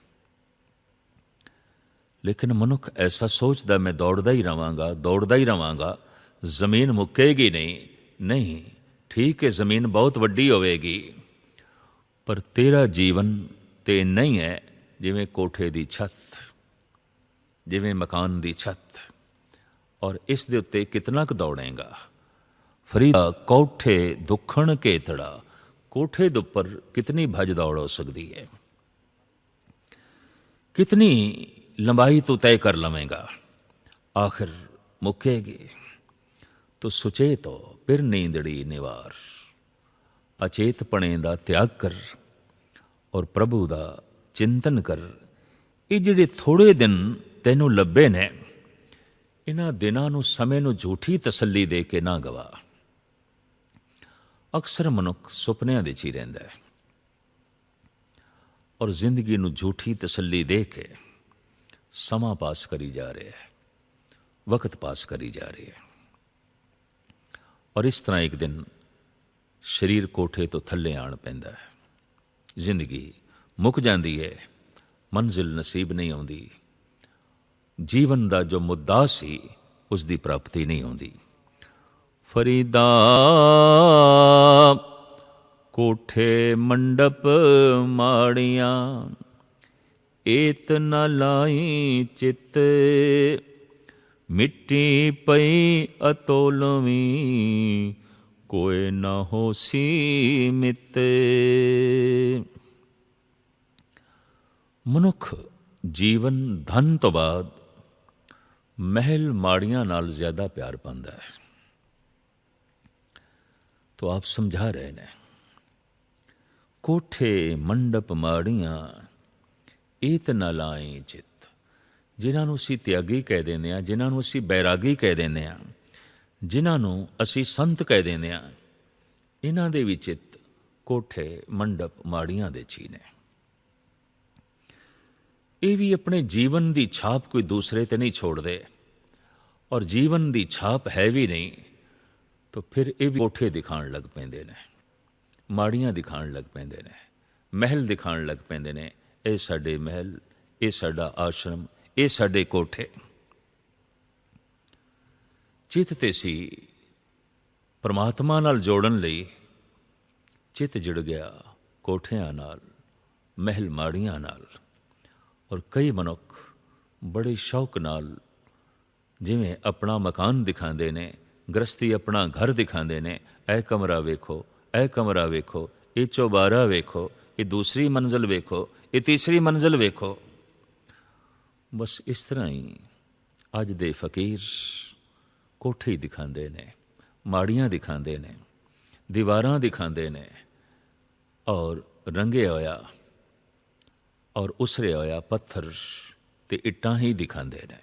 ਲੇਕਿਨ ਮਨੁੱਖ ਐਸਾ ਸੋਚਦਾ ਮੈਂ ਦੌੜਦਾ ਹੀ ਰਵਾਂਗਾ, ਦੌੜਦਾ ਹੀ ਰਵਾਂਗਾ, ਜ਼ਮੀਨ ਮੁੱਕੇਗੀ ਨਹੀਂ। ਨਹੀਂ, ਠੀਕ ਹੈ, ਜ਼ਮੀਨ ਬਹੁਤ ਵੱਡੀ ਹੋਵੇਗੀ, ਪਰ ਤੇਰਾ ਜੀਵਨ ਤੇ ਨਹੀਂ ਹੈ ਜਿਵੇਂ ਕੋਠੇ ਦੀ ਛੱਤ, ਜਿਵੇਂ ਮਕਾਨ ਦੀ ਛੱਤ, ਔਰ ਇਸ ਦੇ ਉੱਤੇ ਕਿਤਨਾ ਕੁ ਦੌੜੇਗਾ। ਫਰੀਦਾ ਕੋਠੇ ਦੁੱਖਣ ਘੇਤੜਾ, ਕੋਠੇ ਦੇ ਉੱਪਰ ਕਿਤਨੀ ਭੱਜ ਦੌੜ ਹੋ ਸਕਦੀ ਹੈ, कितनी लंबाई तो तय कर लवेगा, आखिर मुक्केगी तो सुचेत हो फिर नींदड़ी निवार। अचेतपणे दा त्याग कर और प्रभु दा चिंतन कर। ये जिहड़े थोड़े दिन तैनू लभे ने, इन्हां दिनां नूं समय नूं झूठी तसल्ली दे के ना गवा। अक्सर मनुख सुपनियां दे च ही रहिंदा है और जिंदगी नूं झूठी तसल्ली दे के समा पास करी जा रहे है, वक्त पास करी जा रही है। और इस तरह एक दिन शरीर कोठे तो थल्ले आण पैंदा है, जिंदगी मुक जाती है, मंजिल नसीब नहीं आती, जीवन का जो मुद्दा सी उसकी प्राप्ति नहीं आती। फरीदा कोठे मंडप माड़ियां, एत न लाई चित, मिट्टी पई अतोलवी, कोई न होसी मित। मनुख जीवन धन तो बाद महल माड़ियां नाल ज्यादा प्यार पांदा है। तो आप समझा रहे ने, कोठे मंडप माड़ियां ਏਤ न ਲਾਏ ਚਿੱਤ, ਜਿਨ੍ਹਾਂ ਨੂੰ ਅਸੀਂ ਤਿਆਗੀ ਕਹਿ ਦਿੰਦੇ ਹਾਂ, ਜਿਨ੍ਹਾਂ ਨੂੰ ਅਸੀਂ ਬੈਰਾਗੀ ਕਹਿ ਦਿੰਦੇ ਹਾਂ, ਜਿਨ੍ਹਾਂ ਨੂੰ ਅਸੀਂ ਸੰਤ ਕਹਿ ਦਿੰਦੇ ਹਾਂ, ਇਹਨਾਂ ਦੇ ਵੀ ਚਿੱਤ ਕੋਠੇ ਮੰਡਪ ਮਾੜੀਆਂ ਦੇ ਚ ਹੀ ਨੇ। ਇਹ ਵੀ ਆਪਣੇ ਜੀਵਨ ਦੀ ਛਾਪ ਕੋਈ ਦੂਸਰੇ ਤੇ ਨਹੀਂ ਛੋੜਦੇ, ਔਰ ਜੀਵਨ ਦੀ ਛਾਪ ਹੈ ਵੀ ਨਹੀਂ, ਤਾਂ ਫਿਰ ਇਹ ਵੀ ਕੋਠੇ ਦਿਖਾਉਣ ਲੱਗ ਪੈਂਦੇ ਨੇ, ਮਾੜੀਆਂ ਦਿਖਾਉਣ ਲੱਗ ਪੈਂਦੇ ਨੇ, ਮਹਿਲ ਦਿਖਾਉਣ ਲੱਗ ਪੈਂਦੇ ਨੇ। ਇਹ ਸਾਡੇ ਮਹਿਲ, ਇਹ ਸਾਡਾ ਆਸ਼ਰਮ, ਇਹ ਸਾਡੇ ਕੋਠੇ। ਚਿੱਤ ਤੇ ਸੀ ਪਰਮਾਤਮਾ ਨਾਲ ਜੋੜਨ ਲਈ, ਚਿੱਤ ਜੁੜ ਗਿਆ ਕੋਠਿਆਂ ਨਾਲ, ਮਹਿਲ ਮਾੜੀਆਂ ਨਾਲ। ਔਰ ਕਈ ਮਨੁੱਖ ਬੜੇ ਸ਼ੌਕ ਨਾਲ ਜਿਵੇਂ ਆਪਣਾ ਮਕਾਨ ਦਿਖਾਉਂਦੇ ਨੇ, ਗ੍ਰਸਤੀ ਆਪਣਾ ਘਰ ਦਿਖਾਉਂਦੇ ਨੇ, ਇਹ ਕਮਰਾ ਵੇਖੋ, ਇਹ ਕਮਰਾ ਵੇਖੋ, ਇਹ ਚੌਬਾਰਾ ਵੇਖੋ, ਇਹ ਦੂਸਰੀ ਮੰਜ਼ਲ ਵੇਖੋ, ਇਹ ਤੀਸਰੀ ਮੰਜ਼ਲ ਵੇਖੋ। ਬਸ ਇਸ ਤਰ੍ਹਾਂ ਹੀ ਅੱਜ ਦੇ ਫਕੀਰ ਕੋਠੇ ਦਿਖਾਉਂਦੇ ਨੇ, ਮਾੜੀਆਂ ਦਿਖਾਉਂਦੇ ਨੇ, ਦੀਵਾਰਾਂ ਦਿਖਾਉਂਦੇ ਨੇ, ਔਰ ਰੰਗਿਆ ਹੋਇਆ ਔਰ ਉਸਰਿਆ ਹੋਇਆ ਪੱਥਰ ਤੇ ਇੱਟਾਂ ਹੀ ਦਿਖਾਉਂਦੇ ਨੇ।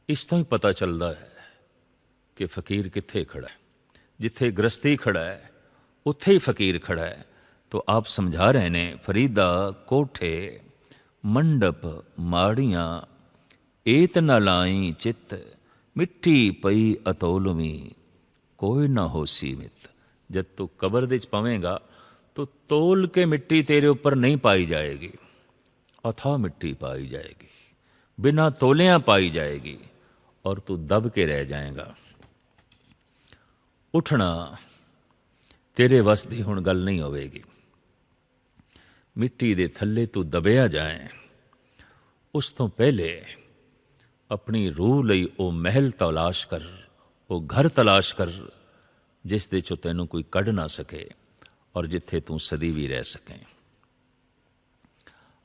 ਇਸ ਤੋਂ ਹੀ ਪਤਾ ਚੱਲਦਾ ਹੈ ਕਿ ਫਕੀਰ ਕਿੱਥੇ ਖੜਾ ਹੈ। ਜਿੱਥੇ ਗ੍ਰਸਤੀ ਖੜਾ ਹੈ ਉੱਥੇ ਹੀ ਫਕੀਰ ਖੜਾ ਹੈ। तो आप समझा रहे ने, फरीदा कोठे मंडप माड़ियां, एत न लाई चित, मिट्टी पई अतोलवी, कोई न होसी मित। जब तू कब्र दे पवेगा तो तोल के मिट्टी तेरे ऊपर नहीं पाई जाएगी, अथा मिट्टी पाई जाएगी, बिना तोलियां पाई जाएगी, और तू दब के रह जाएगा। उठना तेरे वस दी हुण गल नहीं होवेगी। मिट्टी दे थल्ले तू दबिया जाए, उस तो पहले अपनी रूह लई ओ महल तलाश कर, ओ घर तलाश कर, जिस दे चो तैनू कोई कढ़ ना सके और जिथे तू सदी भी रह सके।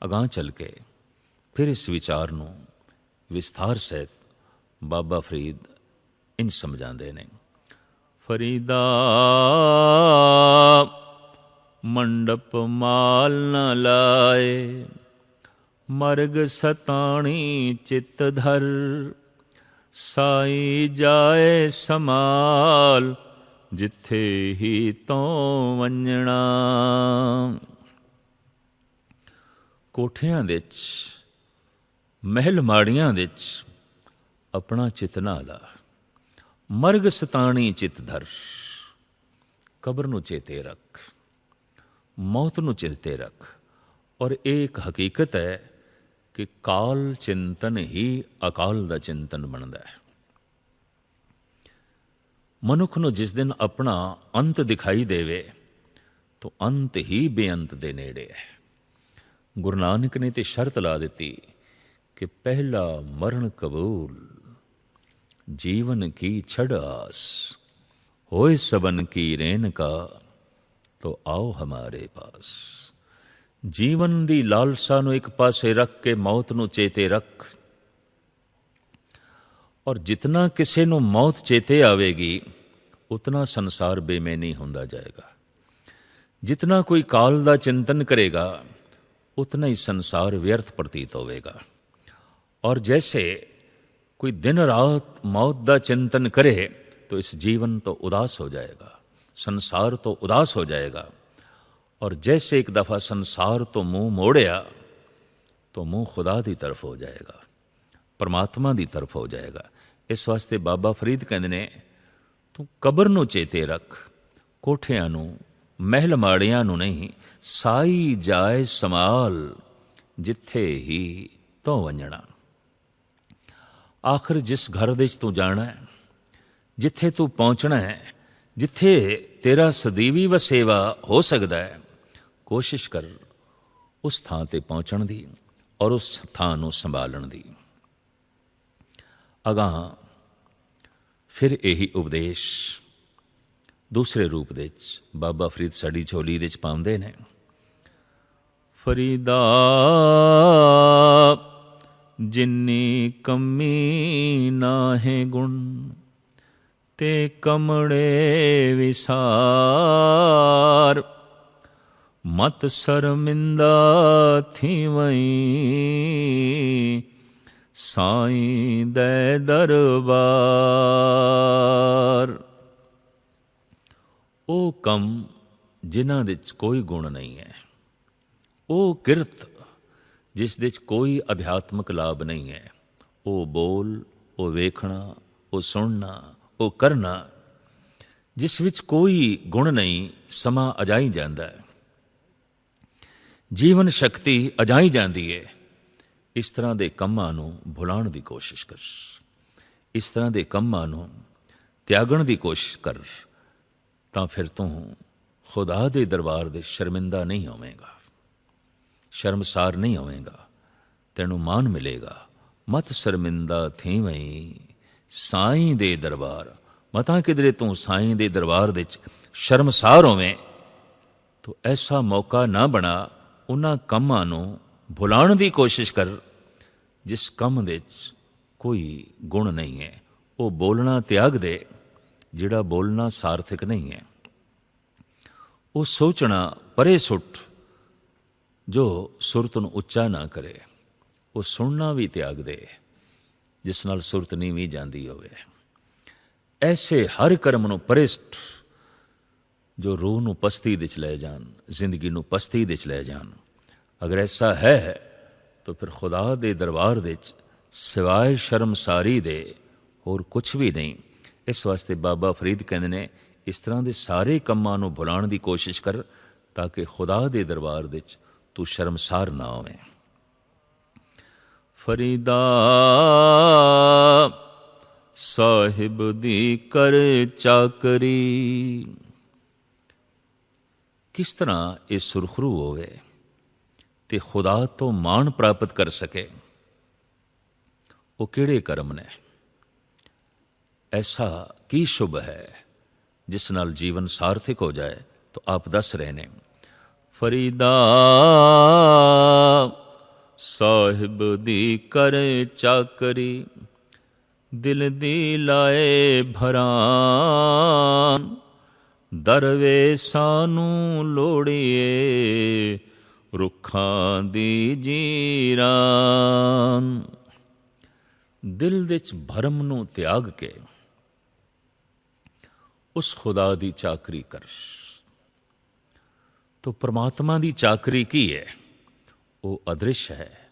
अगां चल के फिर इस विचार नू विस्तार सहित बाबा फरीद इंज समझाते ने। फरीदा मंडप माल न लाए, मर्ग सताणी चित धर, साई जाए समाल, जिथे ही तो वंजना। कोठियां दे च, महल माड़ियां दे च अपना चित ना ला, मर्ग सताणी चित धर। कब्र नू चेते रख, मौत नू चेते रख। और एक हकीकत है कि काल चिंतन ही अकाल दा चिंतन बनता है। मनुख नू जिस दिन अपना अंत दिखाई देवे तो अंत ही बेअंत दे नेड़े है। ਗੁਰੂ ਨਾਨਕ ਨੇ ਤੇ ਸ਼ਰਤ ਲਾ ਦਿੱਤੀ ਕਿ ਪਹਿਲਾ ਮਰਨ ਕਬੂਲ, ਜੀਵਨ ਕੀ ਛੜ ਆਸ, ਹੋਏ ਸਬਨ ਕੀ ਰੇਨ ਕਾ, ਤੋ ਆਓ ਹਮਾਰੇ ਪਾਸ। ਜੀਵਨ ਦੀ ਲਾਲਸਾ ਨੂੰ ਇੱਕ ਪਾਸੇ ਰੱਖ ਕੇ ਮੌਤ ਨੂੰ ਚੇਤੇ ਰੱਖ। ਔਰ ਜਿਤਨਾ ਕਿਸੇ ਨੂੰ ਮੌਤ ਚੇਤੇ ਆਵੇਗੀ ਉਤਨਾ ਸੰਸਾਰ ਬੇਮੈਨੀ ਹੁੰਦਾ ਜਾਏਗਾ। ਜਿਤਨਾ ਕੋਈ ਕਾਲ ਦਾ ਚਿੰਤਨ ਕਰੇਗਾ उतना ही संसार व्यर्थ प्रतीत होवेगा। और जैसे कोई दिन रात मौत का चिंतन करे तो इस जीवन तो उदास हो जाएगा, संसार तो उदास हो जाएगा। और जैसे एक दफ़ा संसार तो मुंह मोड़िया तो मुंह खुदा की तरफ हो जाएगा, परमात्मा की तरफ हो जाएगा। इस वास्ते बाबा फरीद कहते ने तू कबर नूं चेते रख, कोठियां नूं महल माड़ियां नूं नहीं, साई जाए समाल जिथे ही तो वंजना। आखिर जिस घर दे तू जाना है, जिथे तू पहुँचना है, जिथे तेरा सदीवी वसेवा हो सकता है, कोशिश कर उस थां ते पहुँचण दी और उस थां नूं संभालण दी। अगां फिर यही उपदेश दूसरे रूप दे बाबा फरीद साड़ी झोली दे पाउंदे ने। फरीदा जिन्नी कमी नाहे गुण, ते कमड़े विसार, मत शर्मिंदा थी वही, साईं दे दरबार। ਉਹ ਕੰਮ ਜਿਨ੍ਹਾਂ ਦੇ 'ਚ ਕੋਈ ਗੁਣ ਨਹੀਂ ਹੈ, ਉਹ ਕਿਰਤ ਜਿਸ ਦੇ 'ਚ ਕੋਈ ਅਧਿਆਤਮਕ ਲਾਭ ਨਹੀਂ ਹੈ, ਉਹ ਬੋਲ, ਉਹ ਵੇਖਣਾ, ਉਹ ਸੁਣਨਾ, ਉਹ ਕਰਨਾ ਜਿਸ ਵਿੱਚ ਕੋਈ ਗੁਣ ਨਹੀਂ, ਸਮਾਂ ਅਜਾਈ ਜਾਂਦਾ ਹੈ, ਜੀਵਨ ਸ਼ਕਤੀ ਅਜਾਈ ਜਾਂਦੀ ਹੈ। ਇਸ ਤਰ੍ਹਾਂ ਦੇ ਕੰਮਾਂ ਨੂੰ ਭੁਲਾਉਣ ਦੀ ਕੋਸ਼ਿਸ਼ ਕਰ, ਇਸ ਤਰ੍ਹਾਂ ਦੇ ਕੰਮਾਂ ਨੂੰ ਤਿਆਗਣ ਦੀ ਕੋਸ਼ਿਸ਼ ਕਰ, ਤਾਂ ਫਿਰ ਤੂੰ ਖੁਦਾ ਦੇ ਦਰਬਾਰ ਦੇ ਸ਼ਰਮਿੰਦਾ ਨਹੀਂ ਹੋਵੇਂਗਾ, ਸ਼ਰਮਸਾਰ ਨਹੀਂ ਹੋਵੇਂਗਾ, ਤੈਨੂੰ ਮਾਣ ਮਿਲੇਗਾ। ਮਤ ਸ਼ਰਮਿੰਦਾ ਥੀਵਈਂ ਸਾਈਂ ਦੇ ਦਰਬਾਰ, ਮਤਾਂ ਕਿਧਰੇ ਤੂੰ ਸਾਈਂ ਦੇ ਦਰਬਾਰ ਦੇ 'ਚ ਸ਼ਰਮਸਾਰ ਹੋਵੇਂ ਤਾਂ ਐਸਾ ਮੌਕਾ ਨਾ ਬਣਾ। ਉਹਨਾਂ ਕੰਮਾਂ ਨੂੰ ਭੁਲਾਉਣ ਦੀ ਕੋਸ਼ਿਸ਼ ਕਰ ਜਿਸ ਕੰਮ ਦੇ 'ਚ ਕੋਈ ਗੁਣ ਨਹੀਂ ਹੈ। ਉਹ ਬੋਲਣਾ ਤਿਆਗ ਦੇ ਜਿਹੜਾ ਬੋਲਣਾ ਸਾਰਥਕ ਨਹੀਂ ਹੈ। ਉਹ ਸੋਚਣਾ ਪਰੇ ਸੁੱਟ ਜੋ ਸੁਰਤ ਨੂੰ ਉੱਚਾ ਨਾ ਕਰੇ। ਉਹ ਸੁਣਨਾ ਵੀ ਤਿਆਗ ਦੇ ਜਿਸ ਨਾਲ ਸੁਰਤ ਨੀਵੀਂ ਜਾਂਦੀ ਹੋਵੇ। ਐਸੇ ਹਰ ਕਰਮ ਨੂੰ ਪਰੇ ਸੁੱਟ ਜੋ ਰੂਹ ਨੂੰ ਪਸਤੀ ਵਿੱਚ ਲੈ ਜਾਣ, ਜ਼ਿੰਦਗੀ ਨੂੰ ਪਸਤੀ ਵਿੱਚ ਲੈ ਜਾਣ। ਅਗਰ ਐਸਾ ਹੈ ਤਾਂ ਫਿਰ ਖੁਦਾ ਦੇ ਦਰਬਾਰ ਵਿੱਚ ਸਿਵਾਏ ਸ਼ਰਮਸਾਰੀ ਦੇ ਹੋਰ ਕੁਛ ਵੀ ਨਹੀਂ। ਇਸ ਵਾਸਤੇ ਬਾਬਾ ਫਰੀਦ ਕਹਿੰਦੇ ਨੇ ਇਸ ਤਰ੍ਹਾਂ ਦੇ ਸਾਰੇ ਕੰਮਾਂ ਨੂੰ ਭੁਲਾਉਣ ਦੀ ਕੋਸ਼ਿਸ਼ ਕਰ ਤਾਂ ਕਿ ਖੁਦਾ ਦੇ ਦਰਬਾਰ ਵਿੱਚ ਤੂੰ ਸ਼ਰਮਸਾਰ ਨਾ ਹੋਵੇਂ। ਫਰੀਦਾ ਸਾਹਿਬ ਦੀ ਕਰ ਚਾਕਰੀ, ਕਿਸ ਤਰ੍ਹਾਂ ਇਹ ਸੁਰਖਰੂ ਹੋਵੇ ਤੇ ਖੁਦਾ ਤੋਂ ਮਾਣ ਪ੍ਰਾਪਤ ਕਰ ਸਕੇ। ਉਹ ਕਿਹੜੇ ਕਰਮ ਨੇ, ਐਸਾ ਕੀ ਸ਼ੁਭ ਹੈ ਜਿਸ ਨਾਲ ਜੀਵਨ ਸਾਰਥਕ ਹੋ ਜਾਏ। ਤਾਂ ਆਪ ਦੱਸ ਰਹੇ ਨੇ ਫਰੀਦਾ ਸਾਹਿਬ ਦੀ ਕਰ ਚਾਕਰੀ, ਦਿਲ ਦੀ ਲਾਏ ਭਰਾਂ, ਦਰਵੇਸਾਂ ਨੂੰ ਲੋੜੀਏ ਰੁੱਖਾਂ ਦੀ ਜੀਰਾਂ। ਦਿਲ ਵਿੱਚ ਭਰਮ ਨੂੰ ਤਿਆਗ ਕੇ ਉਸ ਖੁਦਾ ਦੀ ਚਾਕਰੀ ਕਰ। ਤੋ ਪਰਮਾਤਮਾ ਦੀ ਚਾਕਰੀ ਕੀ ਹੈ? ਉਹ ਅਦ੍ਰਿਸ਼ ਹੈ,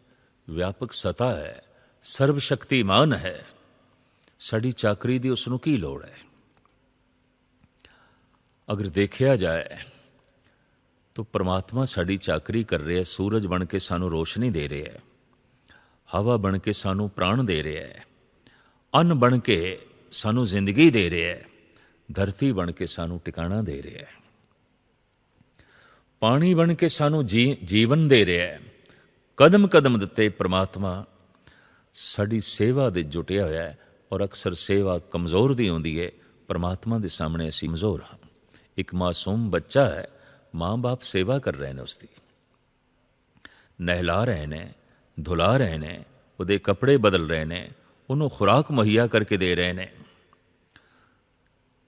ਵਿਆਪਕ ਸਤਾ ਹੈ, ਸਰਬ ਸ਼ਕਤੀਮਾਨ ਹੈ। ਸਾਡੀ ਚਾਕਰੀ ਦੀ ਉਸ ਨੂੰ ਕੀ ਲੋੜ ਹੈ? ਅਗਰ ਦੇਖਿਆ ਜਾਏ ਤਾਂ ਪਰਮਾਤਮਾ ਸਾਡੀ ਚਾਕਰੀ ਕਰ ਰਿਹਾ। ਸੂਰਜ ਬਣ ਕੇ ਸਾਨੂੰ ਰੋਸ਼ਨੀ ਦੇ ਰਿਹਾ ਹੈ, ਹਵਾ ਬਣ ਕੇ ਸਾਨੂੰ ਪ੍ਰਾਣ ਦੇ ਰਿਹਾ ਹੈ, ਅੰਨ ਬਣ ਕੇ ਸਾਨੂੰ ਜ਼ਿੰਦਗੀ ਦੇ ਰਿਹਾ ਹੈ, ਧਰਤੀ ਬਣ ਕੇ ਸਾਨੂੰ ਟਿਕਾਣਾ ਦੇ ਰਿਹਾ ਹੈ, ਪਾਣੀ ਬਣ ਕੇ ਸਾਨੂੰ ਜੀਵਨ ਦੇ ਰਿਹਾ ਹੈ, ਕਦਮ ਕਦਮ ਦਿੱਤੇ ਪ੍ਰਮਾਤਮਾ ਸਾਡੀ ਸੇਵਾ ਦੇ ਜੁਟਿਆ ਹੋਇਆ ਹੈ। ਔਰ ਅਕਸਰ ਸੇਵਾ ਕਮਜ਼ੋਰ ਦੀ ਹੁੰਦੀ ਹੈ। ਪ੍ਰਮਾਤਮਾ ਦੇ ਸਾਹਮਣੇ ਅਸੀਂ ਕਮਜ਼ੋਰ ਹਾਂ। ਇੱਕ ਮਾਸੂਮ ਬੱਚਾ ਹੈ, ਮਾਂ ਬਾਪ ਸੇਵਾ ਕਰ ਰਹੇ ਨੇ, ਉਸਦੀ ਨਹਿਲਾ ਰਹੇ ਨੇ, ਧੁਲਾ ਰਹੇ ਨੇ, ਉਹਦੇ ਕੱਪੜੇ ਬਦਲ ਰਹੇ ਨੇ, ਉਹਨੂੰ ਖੁਰਾਕ ਮੁਹੱਈਆ ਕਰਕੇ ਦੇ ਰਹੇ ਨੇ।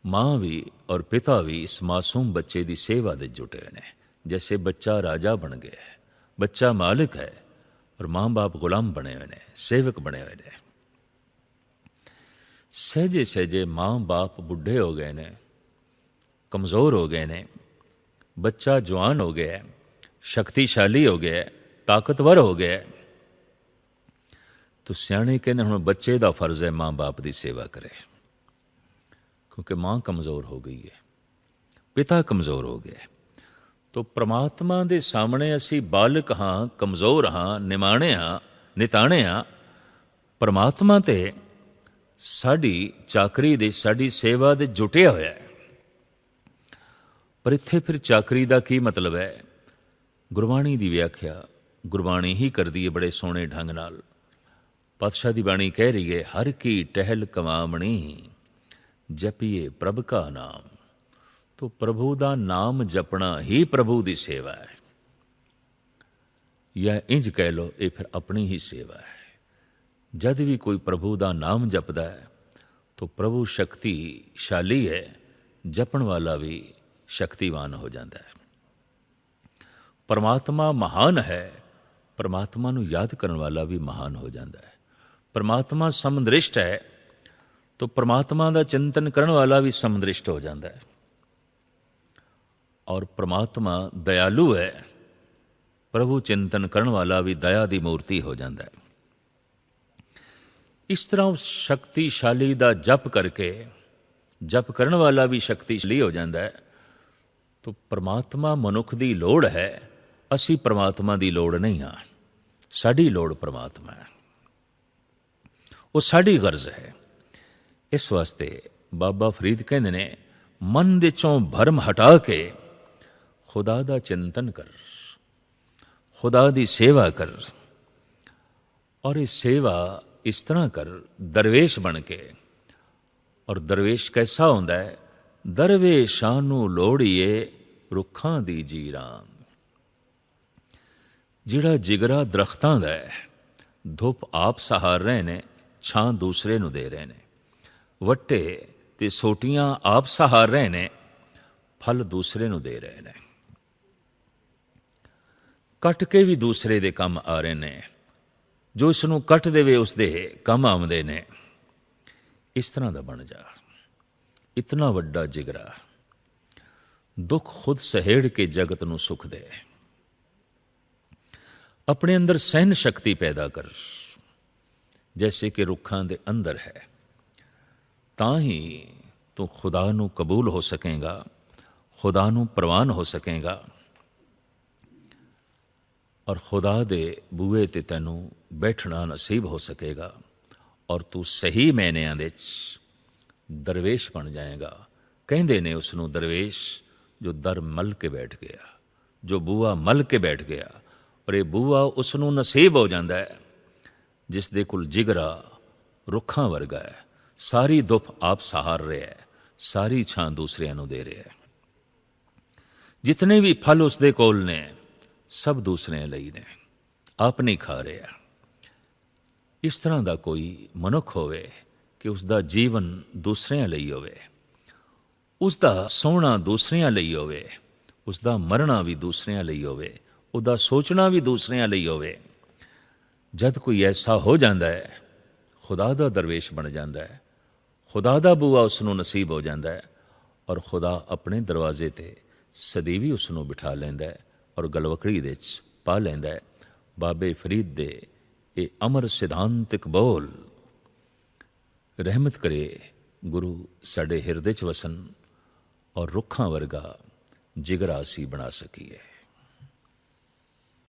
ਮਾਂ ਵੀ ਔਰ ਪਿਤਾ ਵੀ ਇਸ ਮਾਸੂਮ ਬੱਚੇ ਦੀ ਸੇਵਾ ਦੇ ਜੁਟੇ ਨੇ। ਜੈਸੇ ਬੱਚਾ ਰਾਜਾ ਬਣ ਗਿਆ ਹੈ, ਬੱਚਾ ਮਾਲਿਕ ਹੈ, ਔਰ ਮਾਂ ਬਾਪ ਗੁਲਾਮ ਬਣੇ ਹੋਏ ਨੇ, ਸੇਵਕ ਬਣੇ ਹੋਏ ਨੇ। ਸਹਿਜੇ ਸਹਿਜੇ ਮਾਂ ਬਾਪ ਬੁੱਢੇ ਹੋ ਗਏ ਨੇ, ਕਮਜ਼ੋਰ ਹੋ ਗਏ ਨੇ, ਬੱਚਾ ਜਵਾਨ ਹੋ ਗਿਆ, ਸ਼ਕਤੀਸ਼ਾਲੀ ਹੋ ਗਿਆ, ਤਾਕਤਵਰ ਹੋ ਗਿਆ। ਤੋ ਸਿਆਣੇ ਕਹਿੰਦੇ ਹੁਣ ਬੱਚੇ ਦਾ ਫਰਜ਼ ਹੈ ਮਾਂ ਬਾਪ ਦੀ ਸੇਵਾ ਕਰੇ, ਕਿਉਂਕਿ ਮਾਂ ਕਮਜ਼ੋਰ ਹੋ ਗਈ ਹੈ, ਪਿਤਾ ਕਮਜ਼ੋਰ ਹੋ ਗਿਆ। ਤੋ ਪ੍ਰਮਾਤਮਾ ਦੇ ਸਾਹਮਣੇ ਅਸੀਂ ਬਾਲਕ ਹਾਂ, ਕਮਜ਼ੋਰ ਹਾਂ, ਨਿਮਾਣੇ ਹਾਂ, ਨਿਤਾਣੇ ਹਾਂ। ਪ੍ਰਮਾਤਮਾ ਤੇ ਸਾਡੀ ਚਾਕਰੀ ਦੇ, ਸਾਡੀ ਸੇਵਾ ਦੇ ਜੁਟਿਆ ਹੋਇਆ ਹੈ। ਪਰ ਇੱਥੇ ਫਿਰ ਚਾਕਰੀ ਦਾ ਕੀ ਮਤਲਬ ਹੈ? ਗੁਰਬਾਣੀ ਦੀ ਵਿਆਖਿਆ ਗੁਰਬਾਣੀ ਹੀ ਕਰਦੀ ਹੈ ਬੜੇ ਸੋਹਣੇ ਢੰਗ ਨਾਲ। ਪਾਤਸ਼ਾਹ ਦੀ ਬਾਣੀ ਕਹਿ ਰਹੀ ਹੈ, ਹਰ ਕੀ ਟਹਿਲ ਕਮਾਵਣੀ ਜਪੀਏ ਪ੍ਰਭ ਕਾ ਨਾਮ। ਤੋ ਪ੍ਰਭੂ ਦਾ ਨਾਮ ਜਪਣਾ ਹੀ ਪ੍ਰਭੂ ਦੀ ਸੇਵਾ ਹੈ। ਜਾਂ ਇੰਜ ਕਹਿ ਲਓ, ਇਹ ਫਿਰ ਆਪਣੀ ਹੀ ਸੇਵਾ ਹੈ। ਜਦ ਵੀ ਕੋਈ ਪ੍ਰਭੂ ਦਾ ਨਾਮ ਜਪਦਾ ਹੈ ਤਾਂ ਪ੍ਰਭੂ ਸ਼ਕਤੀਸ਼ਾਲੀ ਹੈ, ਜਪਣ ਵਾਲਾ ਵੀ ਸ਼ਕਤੀਵਾਨ ਹੋ ਜਾਂਦਾ ਹੈ। ਪਰਮਾਤਮਾ ਮਹਾਨ ਹੈ, ਪਰਮਾਤਮਾ ਨੂੰ ਯਾਦ ਕਰਨ ਵਾਲਾ ਵੀ ਮਹਾਨ ਹੋ ਜਾਂਦਾ ਹੈ। ਪਰਮਾਤਮਾ ਸਮਦ੍ਰਿਸ਼ਟ ਹੈ ਤਾਂ ਪਰਮਾਤਮਾ ਦਾ ਚਿੰਤਨ ਕਰਨ ਵਾਲਾ ਵੀ ਸਮਦ੍ਰਿਸ਼ਟ ਹੋ ਜਾਂਦਾ ਹੈ। ਔਰ ਪਰਮਾਤਮਾ ਦਇਆਲੂ ਹੈ, ਪ੍ਰਭੂ ਚਿੰਤਨ ਕਰਨ ਵਾਲਾ ਵੀ ਦਇਆ ਦੀ ਮੂਰਤੀ ਹੋ ਜਾਂਦਾ ਹੈ। ਇਸ ਤਰ੍ਹਾਂ ਉਸ ਸ਼ਕਤੀਸ਼ਾਲੀ ਦਾ ਜਪ ਕਰਕੇ, ਜਪ ਕਰਨ ਵਾਲਾ ਵੀ ਸ਼ਕਤੀਸ਼ਾਲੀ ਹੋ ਜਾਂਦਾ ਹੈ। ਤਾਂ ਪਰਮਾਤਮਾ ਮਨੁੱਖ ਦੀ ਲੋੜ ਹੈ, ਅਸੀਂ ਪਰਮਾਤਮਾ ਦੀ ਲੋੜ ਨਹੀਂ ਹਾਂ। ਸਾਡੀ ਲੋੜ ਪਰਮਾਤਮਾ ਹੈ, ਉਹ ਸਾਡੀ ਗਰਜ਼ ਹੈ। ਇਸ ਵਾਸਤੇ ਬਾਬਾ ਫਰੀਦ ਕਹਿੰਦੇ ਨੇ, ਮਨ ਦੇ ਚੋਂ ਭਰਮ ਹਟਾ ਕੇ ਖੁਦਾ ਦਾ ਚਿੰਤਨ ਕਰ, ਖੁਦਾ ਦੀ ਸੇਵਾ ਕਰ। ਔਰ ਇਹ ਸੇਵਾ ਇਸ ਤਰ੍ਹਾਂ ਕਰ ਦਰਵੇਸ਼ ਬਣ ਕੇ। ਔਰ ਦਰਵੇਸ਼ ਕੈਸਾ ਹੁੰਦਾ ਹੈ? ਦਰਵੇਸ਼ਾਂ ਨੂੰ ਲੋੜੀਏ ਰੁੱਖਾਂ ਦੀ ਜੀਰਾਂ। ਜਿਹੜਾ ਜਿਗਰਾ ਦਰਖਤਾਂ ਦਾ ਹੈ, ਧੁੱਪ ਆਪ ਸਹਾਰ ਰਹੇ ਨੇ, ਛਾਂ ਦੂਸਰੇ ਨੂੰ ਦੇ ਰਹੇ ਨੇ। ਵੱਟੇ ਤੇ ਸੋਟੀਆਂ ਆਪ ਸਹਾਰ ਰਹੇ ਨੇ, ਫਲ ਦੂਸਰੇ ਨੂੰ ਦੇ ਰਹੇ ਨੇ। ਕੱਟ ਕੇ ਵੀ ਦੂਸਰੇ ਦੇ ਕੰਮ ਆ ਰਹੇ ਨੇ, ਜੋ ਇਸ ਨੂੰ ਕੱਟ ਦੇਵੇ ਉਸ ਦੇ ਕੰਮ ਆਉਂਦੇ ਨੇ। ਇਸ ਤਰ੍ਹਾਂ ਦਾ ਬਣ ਜਾ। ਇਤਨਾ ਵੱਡਾ ਜਿਗਰਾ, ਦੁੱਖ ਖੁਦ ਸਹੇੜ ਕੇ ਜਗਤ ਨੂੰ ਸੁਖ ਦੇ। ਆਪਣੇ ਅੰਦਰ ਸਹਿਨ ਸ਼ਕਤੀ ਪੈਦਾ ਕਰ, ਜੈਸੇ ਕਿ ਰੁੱਖਾਂ ਦੇ ਅੰਦਰ ਹੈ। ਤਾਂ ਹੀ ਤੂੰ ਖੁਦਾ ਨੂੰ ਕਬੂਲ ਹੋ ਸਕੇਗਾ, ਖੁਦਾ ਨੂੰ ਪ੍ਰਵਾਨ ਹੋ ਸਕੇਗਾ। ਔਰ ਖੁਦਾ ਦੇ ਬੂਹੇ ਤੇ ਤੈਨੂੰ ਬੈਠਣਾ ਨਸੀਬ ਹੋ ਸਕੇਗਾ। ਔਰ ਤੂੰ ਸਹੀ ਮਾਇਨਿਆਂ ਦੇ ਦਰਵੇਸ਼ ਬਣ ਜਾਏਗਾ। ਕਹਿੰਦੇ ਨੇ ਉਸ ਨੂੰ ਦਰਵੇਸ਼ ਜੋ ਦਰ ਮਲ ਕੇ ਬੈਠ ਗਿਆ, ਜੋ ਬੂਹਾ ਮਲ ਕੇ ਬੈਠ ਗਿਆ। ਔਰ ਇਹ ਬੂਹਾ ਉਸ ਨੂੰ ਨਸੀਬ ਹੋ ਜਾਂਦਾ ਹੈ ਜਿਸ ਦੇ ਕੋਲ ਜਿਗਰਾ ਰੁੱਖਾਂ ਵਰਗਾ ਹੈ, ਸਾਰੀ ਦੁੱਖ ਆਪ ਸਹਾਰ ਰਿਹਾ ਹੈ, ਸਾਰੀ ਛਾਂ ਦੂਸਰਿਆਂ ਨੂੰ ਦੇ ਰਿਹਾ ਹੈ। ਜਿਤਨੇ ਵੀ ਫਲ ਉਸ ਦੇ ਕੋਲ ਨੇ ਸਭ ਦੂਸਰਿਆਂ ਲਈ ਨੇ, ਆਪ ਨਹੀਂ ਖਾ ਰਿਹਾ। ਇਸ ਤਰ੍ਹਾਂ ਦਾ ਕੋਈ ਮਨੁੱਖ ਹੋਵੇ ਕਿ ਉਸ ਦਾ ਜੀਵਨ ਦੂਸਰਿਆਂ ਲਈ ਹੋਵੇ, ਉਸ ਦਾ ਸੋਹਣਾ ਦੂਸਰਿਆਂ ਲਈ ਹੋਵੇ, ਉਸ ਦਾ ਮਰਨਾ ਵੀ ਦੂਸਰਿਆਂ ਲਈ ਹੋਵੇ, ਉਹਦਾ ਸੋਚਣਾ ਵੀ ਦੂਸਰਿਆਂ ਲਈ ਹੋਵੇ। ਜਦ ਕੋਈ ਐਸਾ ਹੋ ਜਾਂਦਾ ਹੈ, ਖੁਦਾ ਦਾ ਦਰਵੇਸ਼ ਬਣ ਜਾਂਦਾ ਹੈ, ਖੁਦਾ ਦਾ ਬੂਹਾ ਉਸ ਨੂੰ ਨਸੀਬ ਹੋ ਜਾਂਦਾ ਹੈ। ਔਰ ਖੁਦਾ ਆਪਣੇ ਦਰਵਾਜ਼ੇ 'ਤੇ ਸਦੀਵੀ ਉਸ ਨੂੰ ਬਿਠਾ ਲੈਂਦਾ ਹੈ ਔਰ ਗਲਵਕੜੀ ਦੇ 'ਚ ਪਾ ਲੈਂਦਾ ਹੈ। ਬਾਬੇ ਫਰੀਦ ਦੇ ਇਹ ਅਮਰ ਸਿਧਾਂਤਿਕ ਬੋਲ ਰਹਿਮਤ ਕਰੇ ਗੁਰੂ ਸਾਡੇ ਹਿਰਦੇ 'ਚ ਵਸਣ ਔਰ ਰੁੱਖਾਂ ਵਰਗਾ ਜਿਗਰਾ ਅਸੀਂ ਬਣਾ ਸਕੀਏ।